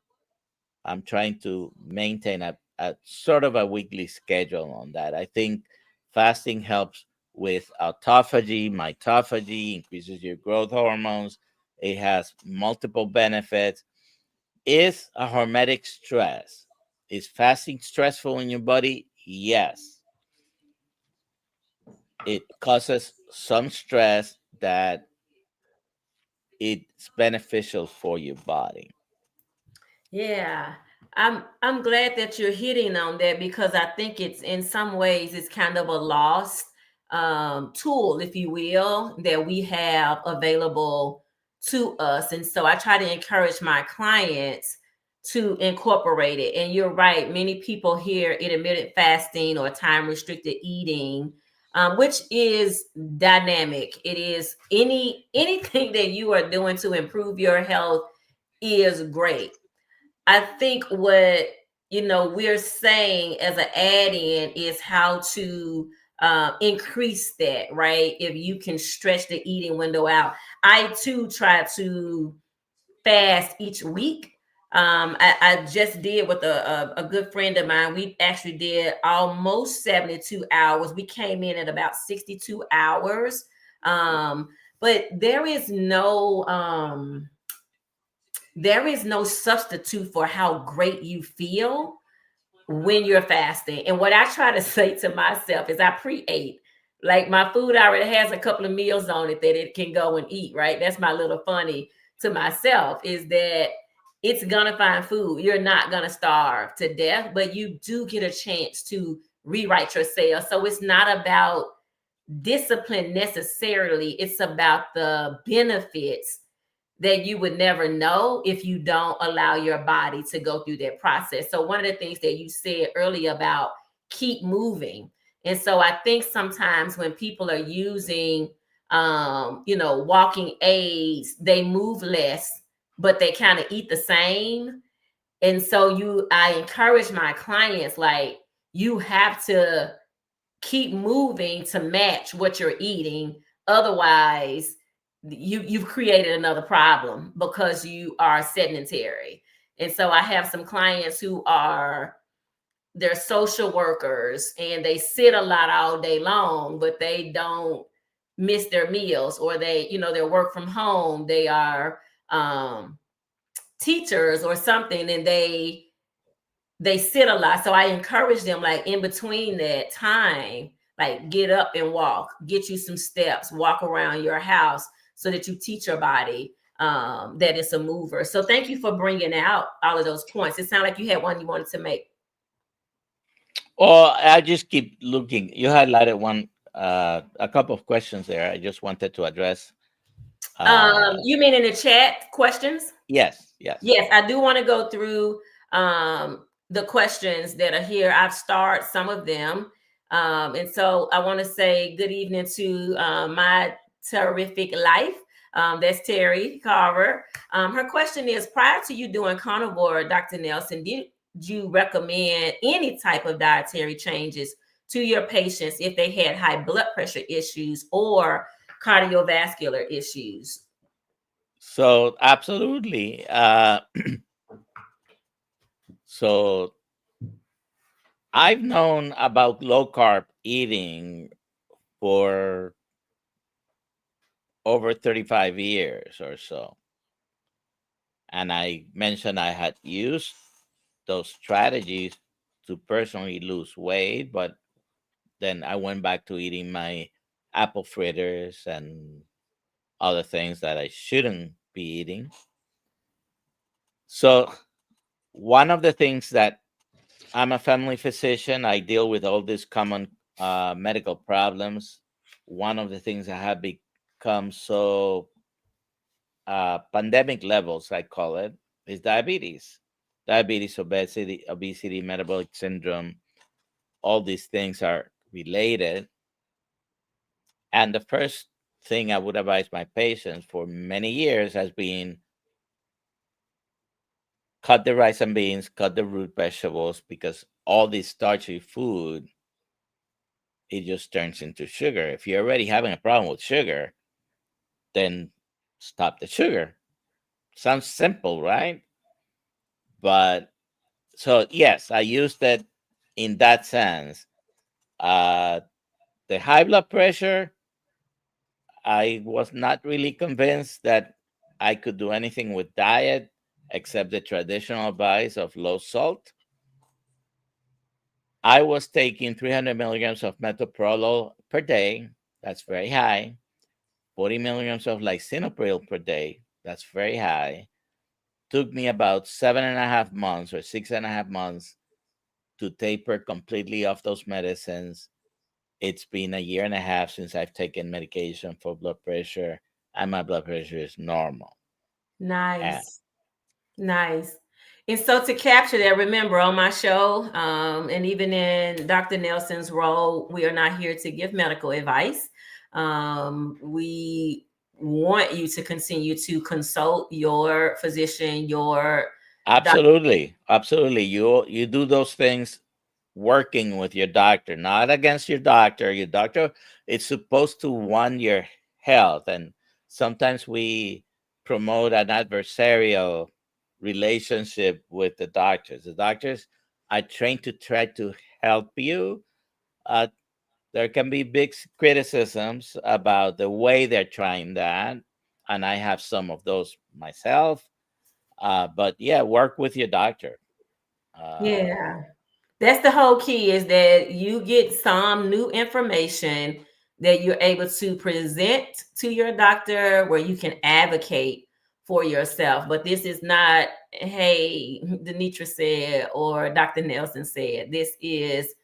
trying to maintain a sort of a weekly schedule on that. I think fasting helps with autophagy, mitophagy, increases your growth hormones. It has multiple benefits. Is a hormetic stress. Is fasting stressful in your body? Yes. It causes some stress that it's beneficial for your body. Yeah. I'm glad that you're hitting on that because I think it's in some ways it's kind of a lost tool, if you will, that we have available to us. And so I try to encourage my clients to incorporate it. And you're right, many people hear intermittent fasting or time restricted eating, which is dynamic. It is anything that you are doing to improve your health is great. I think what we're saying as an add-in is how to increase that, right? If you can stretch the eating window out. I too try to fast each week. I just did with a good friend of mine. We actually did almost 72 hours. We came in at about 62 hours. But there is no substitute for how great you feel when you're fasting. And what I try to say to myself is I pre-ate. Like my food already has a couple of meals on it that it can go and eat, right? That's my little funny to myself is that it's gonna find food. You're not gonna starve to death, but you do get a chance to rewrite yourself. So it's not about discipline necessarily, it's about the benefits that you would never know if you don't allow your body to go through that process. So one of the things that you said earlier about keep moving. And so I think sometimes when people are using walking aids, they move less, but they kind of eat the same. And so I encourage my clients, like, you have to keep moving to match what you're eating. Otherwise, you've created another problem because you are sedentary. And so I have some clients who are, they're social workers and they sit a lot all day long, but they don't miss their meals, or they work from home. They are teachers or something, and they sit a lot. So I encourage them, like, in between that time, like, get up and walk, get you some steps, walk around your house, so that you teach your body that it's a mover. So thank you for bringing out all of those points. It sounded like you had one you wanted to make. Well, I just keep looking. You highlighted one, a couple of questions there. I just wanted to address. You mean in the chat questions? Yes, yes. Yes, I do want to go through the questions that are here. I've starred some of them. And so I want to say good evening to my terrific life. That's Terry Carver. Her question is, prior to you doing carnivore, Dr. Nelson, did you recommend any type of dietary changes to your patients if they had high blood pressure issues or cardiovascular issues? So absolutely. So I've known about low carb eating for over 35 years or so. And I mentioned I had used those strategies to personally lose weight, but then I went back to eating my apple fritters and other things that I shouldn't be eating. So, one of the things that I'm a family physician, I deal with all these common medical problems. One of the things that have become so pandemic levels, I call it, is diabetes. Diabetes, obesity, metabolic syndrome, all these things are related. And the first thing I would advise my patients for many years has been cut the rice and beans, cut the root vegetables, because all this starchy food, it just turns into sugar. If you're already having a problem with sugar, then stop the sugar. Sounds simple, right? But so yes, I used it in that sense. Uh, the high blood pressure, I was not really convinced that I could do anything with diet except the traditional advice of low salt. I was taking 300 milligrams of metoprolol per day. That's very high. 40 milligrams of lisinopril per day. That's very high. Took me about 7.5 months or 6.5 months to taper completely off those medicines. It's been a year and a half since I've taken medication for blood pressure, and my blood pressure is normal. And Nice. Nice. And so to capture that, remember, on my show, and even in Dr. Nelson's role, we are not here to give medical advice. We want you to continue to consult your physician, your doctor. absolutely, absolutely, you do those things working with your doctor, not against your doctor. Your doctor is supposed to want your health, and sometimes we promote an adversarial relationship with the doctors. The doctors are trained to try to help you. Uh, there can be big criticisms about the way they're trying that, and I have some of those myself. But yeah, work with your doctor. Uh, Yeah. That's the whole key, is that you get some new information that you're able to present to your doctor, where you can advocate for yourself. But this is not, hey, Denitra said or Dr. Nelson said. This is,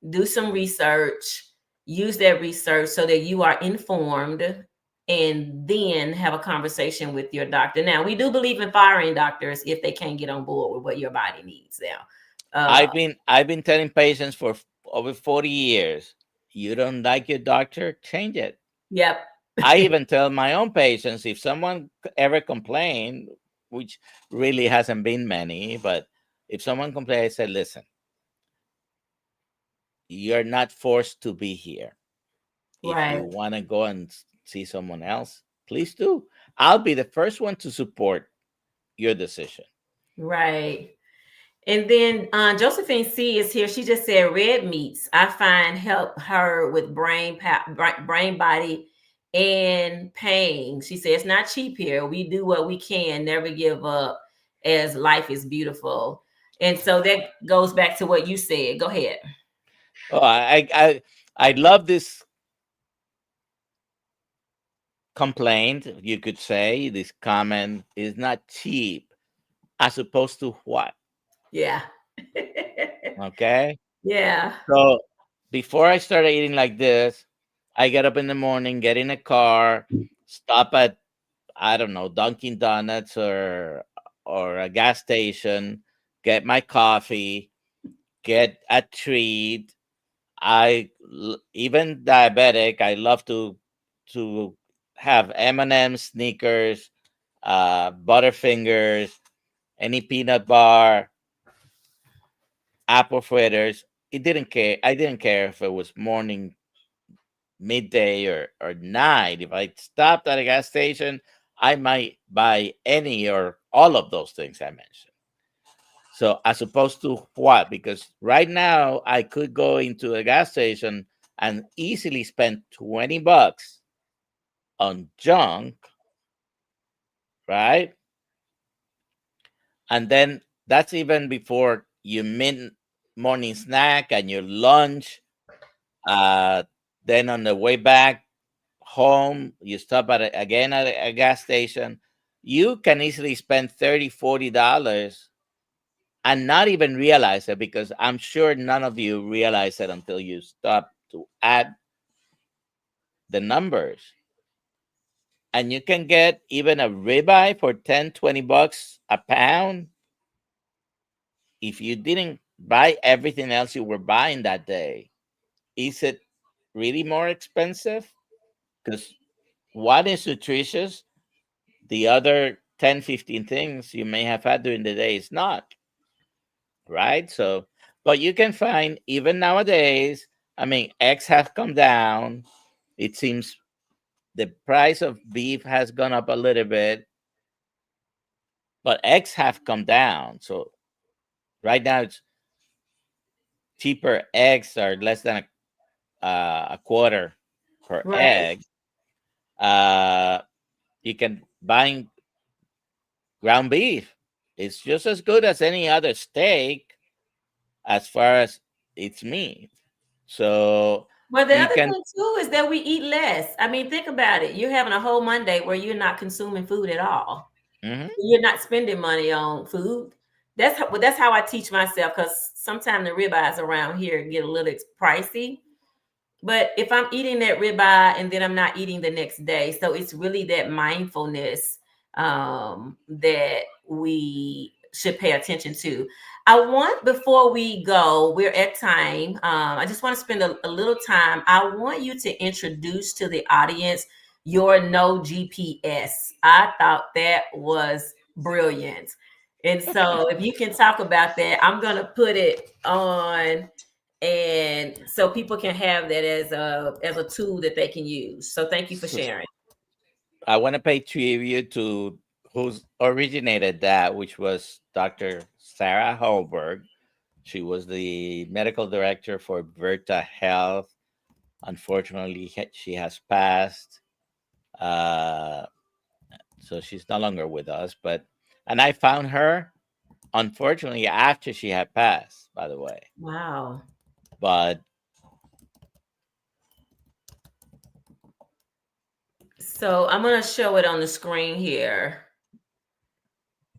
do some research, use that research so that you are informed, and then have a conversation with your doctor. Now, we do believe in firing doctors if they can't get on board with what your body needs now. I've been telling patients for over 40 years, you don't like your doctor, change it. Yep. I even tell my own patients, if someone ever complain, which really hasn't been many, but if someone complains, I say, listen, you're not forced to be here. If you Right. want to go and see someone else, please do. I'll be the first one to support your decision. Right. And then Josephine C is here. She just said red meats I find help her with brain, body, and pain. She says it's not cheap here. We do what we can, never give up, as life is beautiful. And so that goes back to what you said. Go ahead. Oh, I love this complaint. You could say this comment is not cheap, as opposed to what? Yeah. Okay. Yeah. So before I started eating like this, I get up in the morning, get in a car, stop at, I don't know, Dunkin' Donuts or a gas station, get my coffee, get a treat. Even diabetic, I love to have M&M, Snickers, Butterfingers, any peanut bar, apple fritters. It didn't care. I didn't care if it was morning, midday, or night. If I stopped at a gas station, I might buy any or all of those things I mentioned. So as opposed to what? Because right now I could go into a gas station and easily spend $20 on junk, right? And then that's even before your morning snack and your lunch. Uh, then on the way back home, you stop again at a gas station. You can easily spend $30, $40 and not even realize it, because I'm sure none of you realize it until you stop to add the numbers. And you can get even a ribeye for 10, $20 a pound if you didn't buy everything else you were buying that day. Is it really more expensive? Because one is nutritious, the other 10, 15 things you may have had during the day is not, right? So, but you can find even nowadays, I mean, eggs have come down. It seems the price of beef has gone up a little bit, but eggs have come down. So right now it's cheaper. Eggs are less than a quarter per Right. egg. Uh, you can buy ground beef. It's just as good as any other steak as far as it's meat. So Well, the you other can. thing too is that we eat less. I mean, think about it. You're having a whole Monday where you're not consuming food at all. Mhm. You're not spending money on food. That's how I teach myself, because sometimes the ribeyes around here get a little pricey. But if I'm eating that ribeye and then I'm not eating the next day, so it's really that mindfulness that we should pay attention to. I want, before we go, we're at time. I just want to spend a little time. I want you to introduce to the audience your no GPS. I thought that was brilliant. And so if you can talk about that, I'm going to put it on, and so people can have that as a tool that they can use. So thank you for So sharing. I want to pay tribute to who's originated that, which was Dr. Sarah Holberg. She was the medical director for Verta Health. Unfortunately, she has passed. Uh, so she's no longer with us. And I found her, unfortunately, after she had passed, by the way. Wow. But So I'm going to show it on the screen here,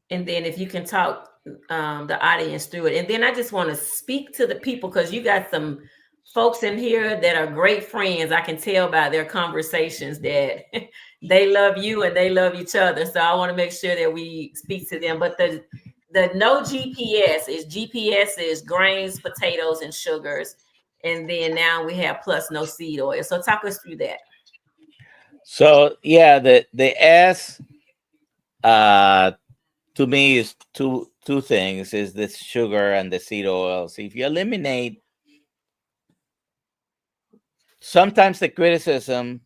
and then if you can talk the audience through it, and then I just want to speak to the people, because you got some folks in here that are great friends. I can tell by their conversations that they love you and they love each other. So I want to make sure that we speak to them. But the no GPS is grains, potatoes, and sugars. And then now we have plus no seed oil. So talk us through that. So yeah, the S uh to me is two things, is the sugar and the seed oils. If you eliminate, sometimes the criticism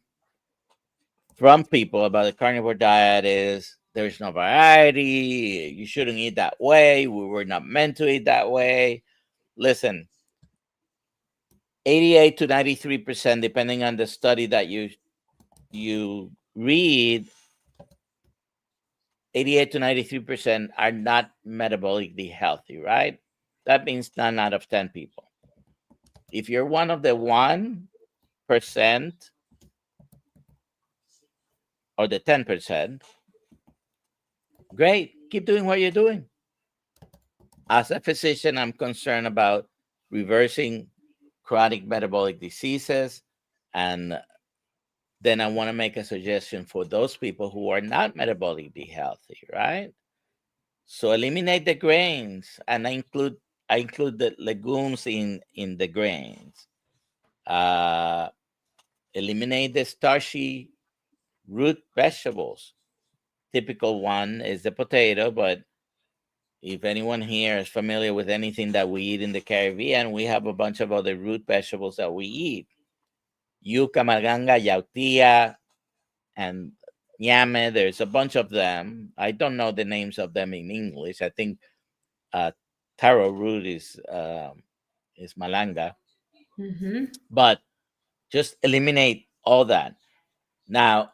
from people about the carnivore diet is there's no variety, you shouldn't eat that way, we were not meant to eat that way. Listen, 88 to 93%, depending on the study that you read, 88 to 93% are not metabolically healthy, right? That means 9 out of 10 people. If you're one of the 1% or the 10%, great, keep doing what you're doing. As a physician, I'm concerned about reversing chronic metabolic diseases. And then I want to make a suggestion for those people who are not metabolically healthy, right? So eliminate the grains, and I include the legumes in the grains. Uh, Eliminate the starchy root vegetables. Typical one is the potato, but if anyone here is familiar with anything that we eat in the Caribbean, we have a bunch of other root vegetables that we eat. Yuca, malanga, yautía, and ñame. There's a bunch of them. I don't know the names of them in English. I think uh, taro root is malanga, Mm-hmm. but just eliminate all that. Now,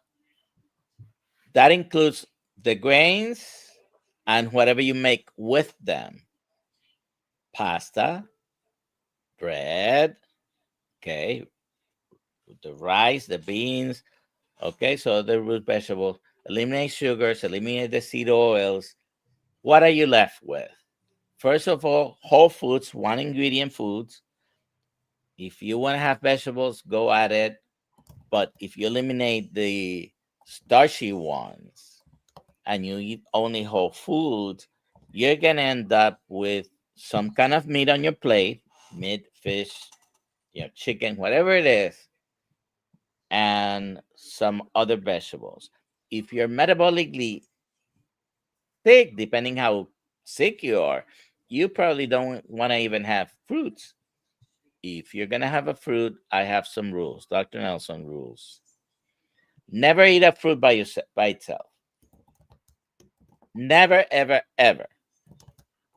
that includes the grains and whatever you make with them: pasta, bread, okay, the rice, the beans, okay, so the root vegetables. Eliminate sugars, eliminate the seed oils. What are you left with? First of all, whole foods, one ingredient foods. If you want to have vegetables, go at it. But if you eliminate the starchy ones and you eat only whole foods, you're going to end up with some kind of meat on your plate: meat, fish, chicken, whatever it is, and some other vegetables. If you're metabolically sick, depending how sick you are, you probably don't want to even have fruits. If you're going to have a fruit, I have some rules. Dr. Nelson rules. Never eat a fruit by itself. Never, ever, ever.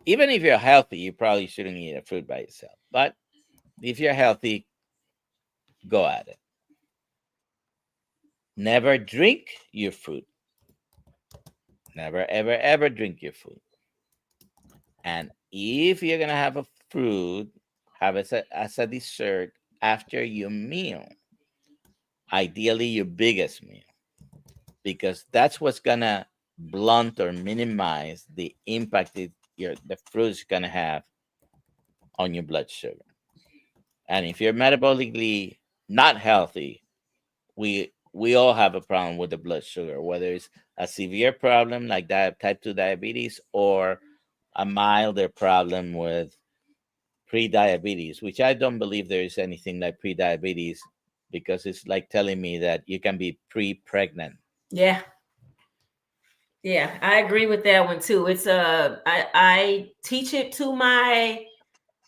Even if you're healthy, you probably shouldn't eat a fruit by itself. But if you're healthy, go at it. Never drink your fruit. Never, ever, ever drink your fruit. And if you're going to have a fruit, have it as a dessert after your meal. Ideally, your biggest meal, because that's what's going to blunt or minimize the impact the fruit is going to have on your blood sugar. And if you're metabolically not healthy, we all have a problem with the blood sugar, whether it's a severe problem like that type 2 diabetes, or a milder problem with pre-diabetes, which I don't believe there is anything like pre-diabetes, because it's like telling me that you can be pre-pregnant. Yeah. Yeah, I agree with that one too. I teach it to my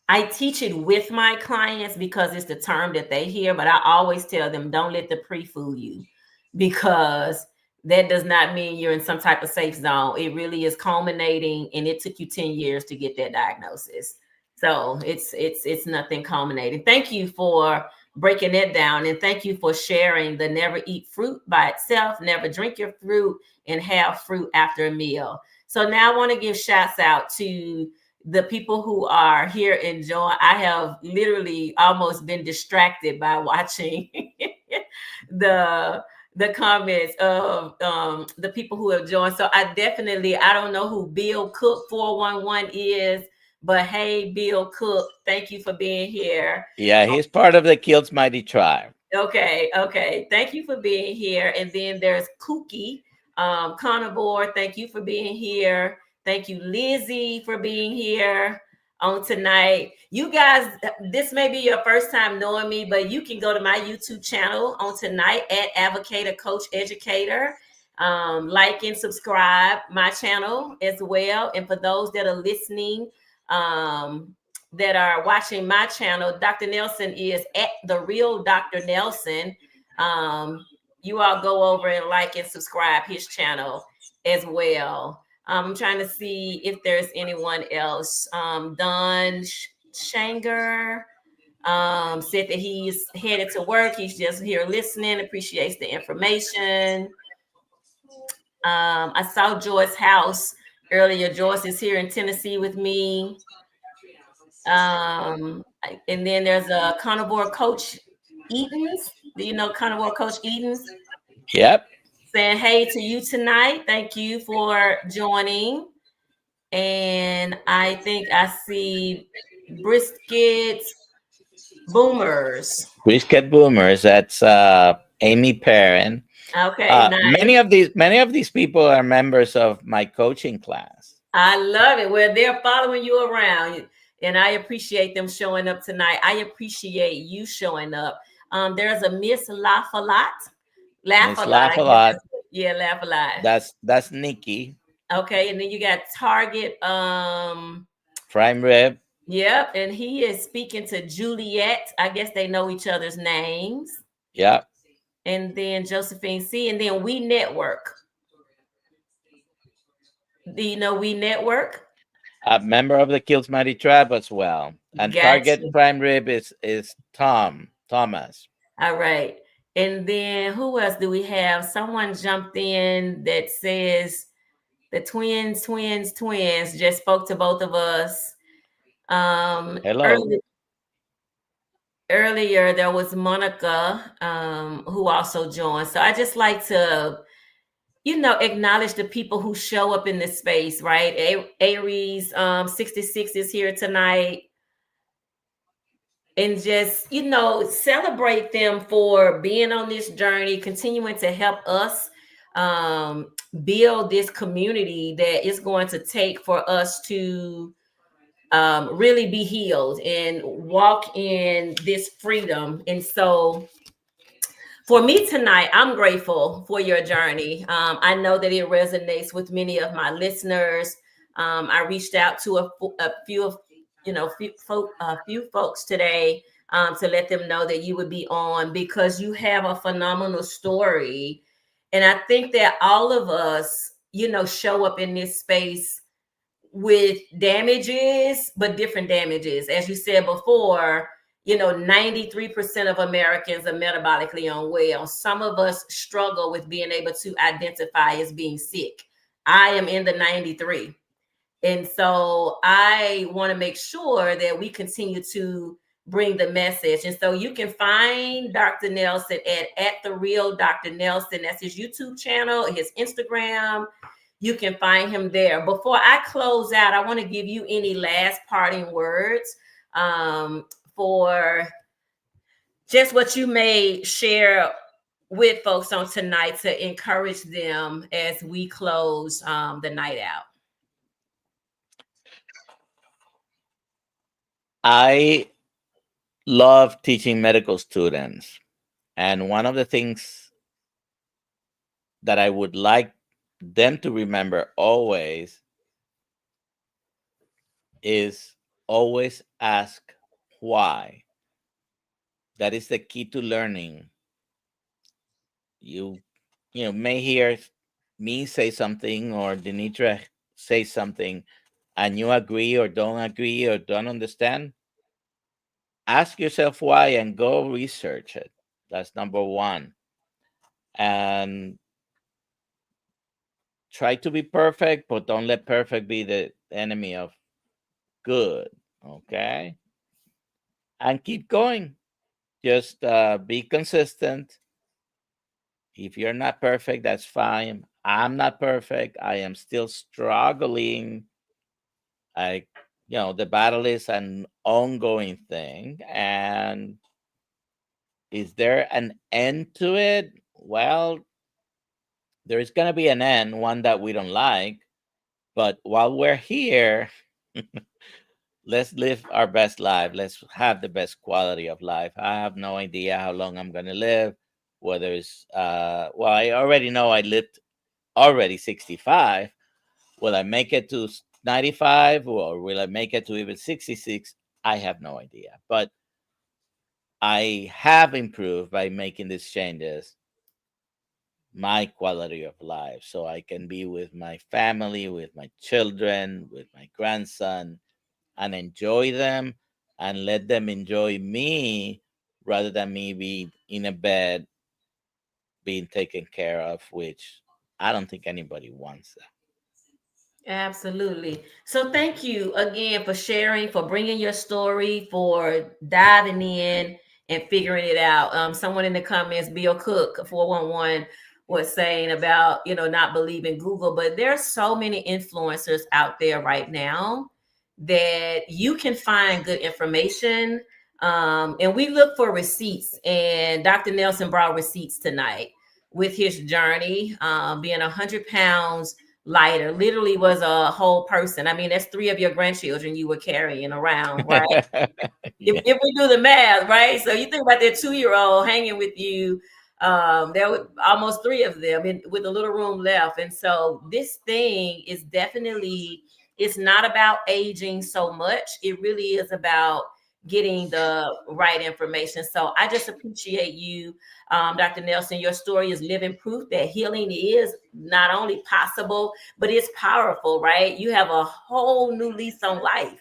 I teach it with my clients because it's the term that they hear, but I always tell them don't let the pre fool you, because that does not mean you're in some type of safe zone. It really is culminating, and it took you 10 years to get that diagnosis. So it's nothing culminating. Thank you for breaking it down, and thank you for sharing the never eat fruit by itself, never drink your fruit, and have fruit after a meal. So now I want to give shouts out to the people who are here enjoying. I have literally almost been distracted by watching the the comments of the people who have joined. So I don't know who Bill Cook 411 is, But hey, Bill Cook, thank you for being here. Yeah, he's part of the Kills Mighty tribe. Okay, okay. Thank you for being here. And then there's Kookie, Carnivore. Thank you for being here. Thank you, Lizzie, for being here on tonight. You guys, this may be your first time knowing me, but you can go to my YouTube channel on tonight at Advocator Coach Educator. Like and subscribe my channel as well. And for those that are listening, um, that are watching my channel, Dr. Nelson is at the real Dr. Nelson. Um, you all go over and like and subscribe his channel as well. I'm trying to see if there's anyone else. Don Shanger said that he's headed to work. He's just here listening, appreciates the information. I saw Joyce House earlier. Joyce is here in Tennessee with me. And then there's a carnivore coach Edens. Do you know carnivore coach Edens? Yep. Saying hey to you tonight. Thank you for joining. And I think I see brisket boomers. Brisket Boomers. That's Amy Perrin. Okay, nice. Many of these people are members of my coaching class. I love it. Well, they're following you around, and I appreciate them showing up tonight. I appreciate you showing up. There's a Miss Laugh a Lot. Laugh a Miss Lot. Laugh I a guess Lot. that's yeah, Laugh a Lot. That's Nikki. Okay, and then you got Target. Prime Rib. Yep, and he is speaking to Juliet. I guess they know each other's names. Yep. And then Josephine C. And then We Network. Do you know We Network? A member of the Kills Mighty tribe as well. And Target Gotcha. Prime Rib is Thomas. All right. And then who else do we have? Someone jumped in that says the twins just spoke to both of us. Hello. Earlier there was Monica who also joined. So I just like to acknowledge the people who show up in this space, right? Aries 66 is here tonight. And just, celebrate them for being on this journey, continuing to help us build this community that is going to take for us to really be healed and walk in this freedom. And so for me tonight, I'm grateful for your journey. I know that it resonates with many of my listeners. I reached out to a few of a few folks today to let them know that you would be on because you have a phenomenal story, and I think that all of us, show up in this space with damages, but different damages. As you said before, 93% of Americans are metabolically unwell. Some of us struggle with being able to identify as being sick. I am in the 93. And so I want to make sure that we continue to bring the message. And so you can find Dr. Nelson at the real Dr. Nelson. That's his YouTube channel, his Instagram. You can find him there. Before I close out, I want to give you any last parting words for just what you may share with folks on tonight to encourage them as we close the night out. I love teaching medical students. And one of the things that I would like them to remember always is always ask why. That is the key to learning. You may hear me say something or Denitra say something and you agree or don't understand. Ask yourself why and go research it. That's number one. And try to be perfect, but don't let perfect be the enemy of good. Okay. And keep going. Just be consistent. If you're not perfect, that's fine. I'm not perfect. I am still struggling. I the battle is an ongoing thing. And is there an end to it? Well, there is going to be an end, one that we don't like. But while we're here, let's live our best life. Let's have the best quality of life. I have no idea how long I'm going to live, whether it's, well, I already know I lived already 65. Will I make it to 95, or will I make it to even 66? I have no idea. But I have improved by making these changes my quality of life, so I can be with my family, with my children, with my grandson, and enjoy them and let them enjoy me rather than me be in a bed being taken care of, which I don't think anybody wants that. Absolutely. So thank you again for sharing, for bringing your story, for diving in and figuring it out. Someone in the comments, Bill Cook 411, was saying about, not believing Google, but there's so many influencers out there right now that you can find good information. And we look for receipts, and Dr. Nelson brought receipts tonight with his journey, being 100 pounds lighter, literally was a whole person. I mean, that's three of your grandchildren you were carrying around, right? Yeah. If we do the math, right? So you think about that 2-year-old hanging with you. There were almost three of them with a little room left. And so this thing is definitely, it's not about aging so much. It really is about getting the right information. So I just appreciate you, Dr. Nelson. Your story is living proof that healing is not only possible, but it's powerful, right? You have a whole new lease on life,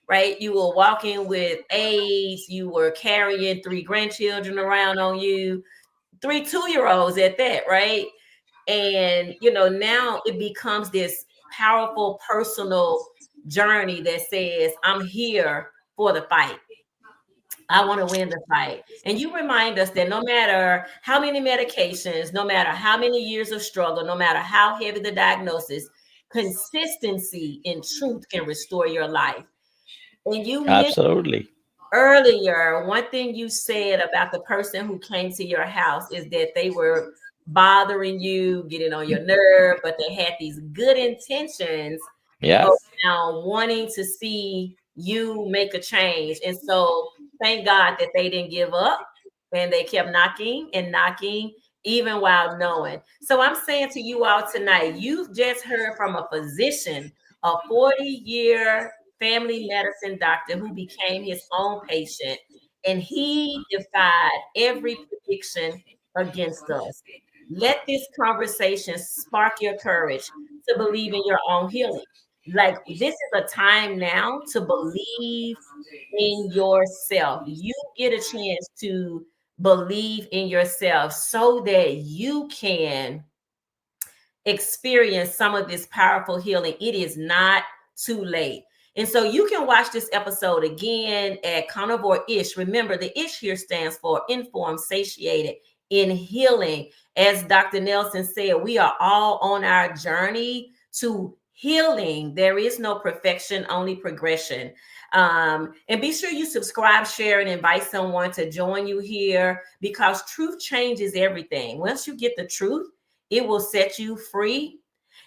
right? You were walking with AIDS, you were carrying three grandchildren around on you, three 2-year-olds at that, right? And now it becomes this powerful personal journey that says, I'm here for the fight. I want to win the fight. And you remind us that no matter how many medications, no matter how many years of struggle, no matter how heavy the diagnosis, consistency in truth can restore your life. And you mentioned Absolutely. earlier, one thing you said about the person who came to your house is that they were bothering you, getting on your nerve, but they had these good intentions Yeah. around wanting to see you make a change. And so thank God that they didn't give up and they kept knocking and knocking, even while knowing. So I'm saying to you all tonight, you've just heard from a physician, a 40-year family medicine doctor who became his own patient, and he defied every prediction against us. Let this conversation spark your courage to believe in your own healing. Like, this is a time now to believe in yourself. You get a chance to believe in yourself so that you can experience some of this powerful healing. It is not too late. And so you can watch this episode again at Carnivore Ish. Remember, the Ish here stands for informed, satiated, in healing. As Dr. Nelson said, we are all on our journey to healing. There is no perfection, only progression. And be sure you subscribe, share, and invite someone to join you here, because truth changes everything. Once you get the truth, it will set you free,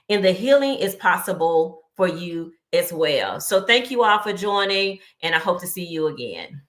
and the healing is possible for you as well. So thank you all for joining, and I hope to see you again.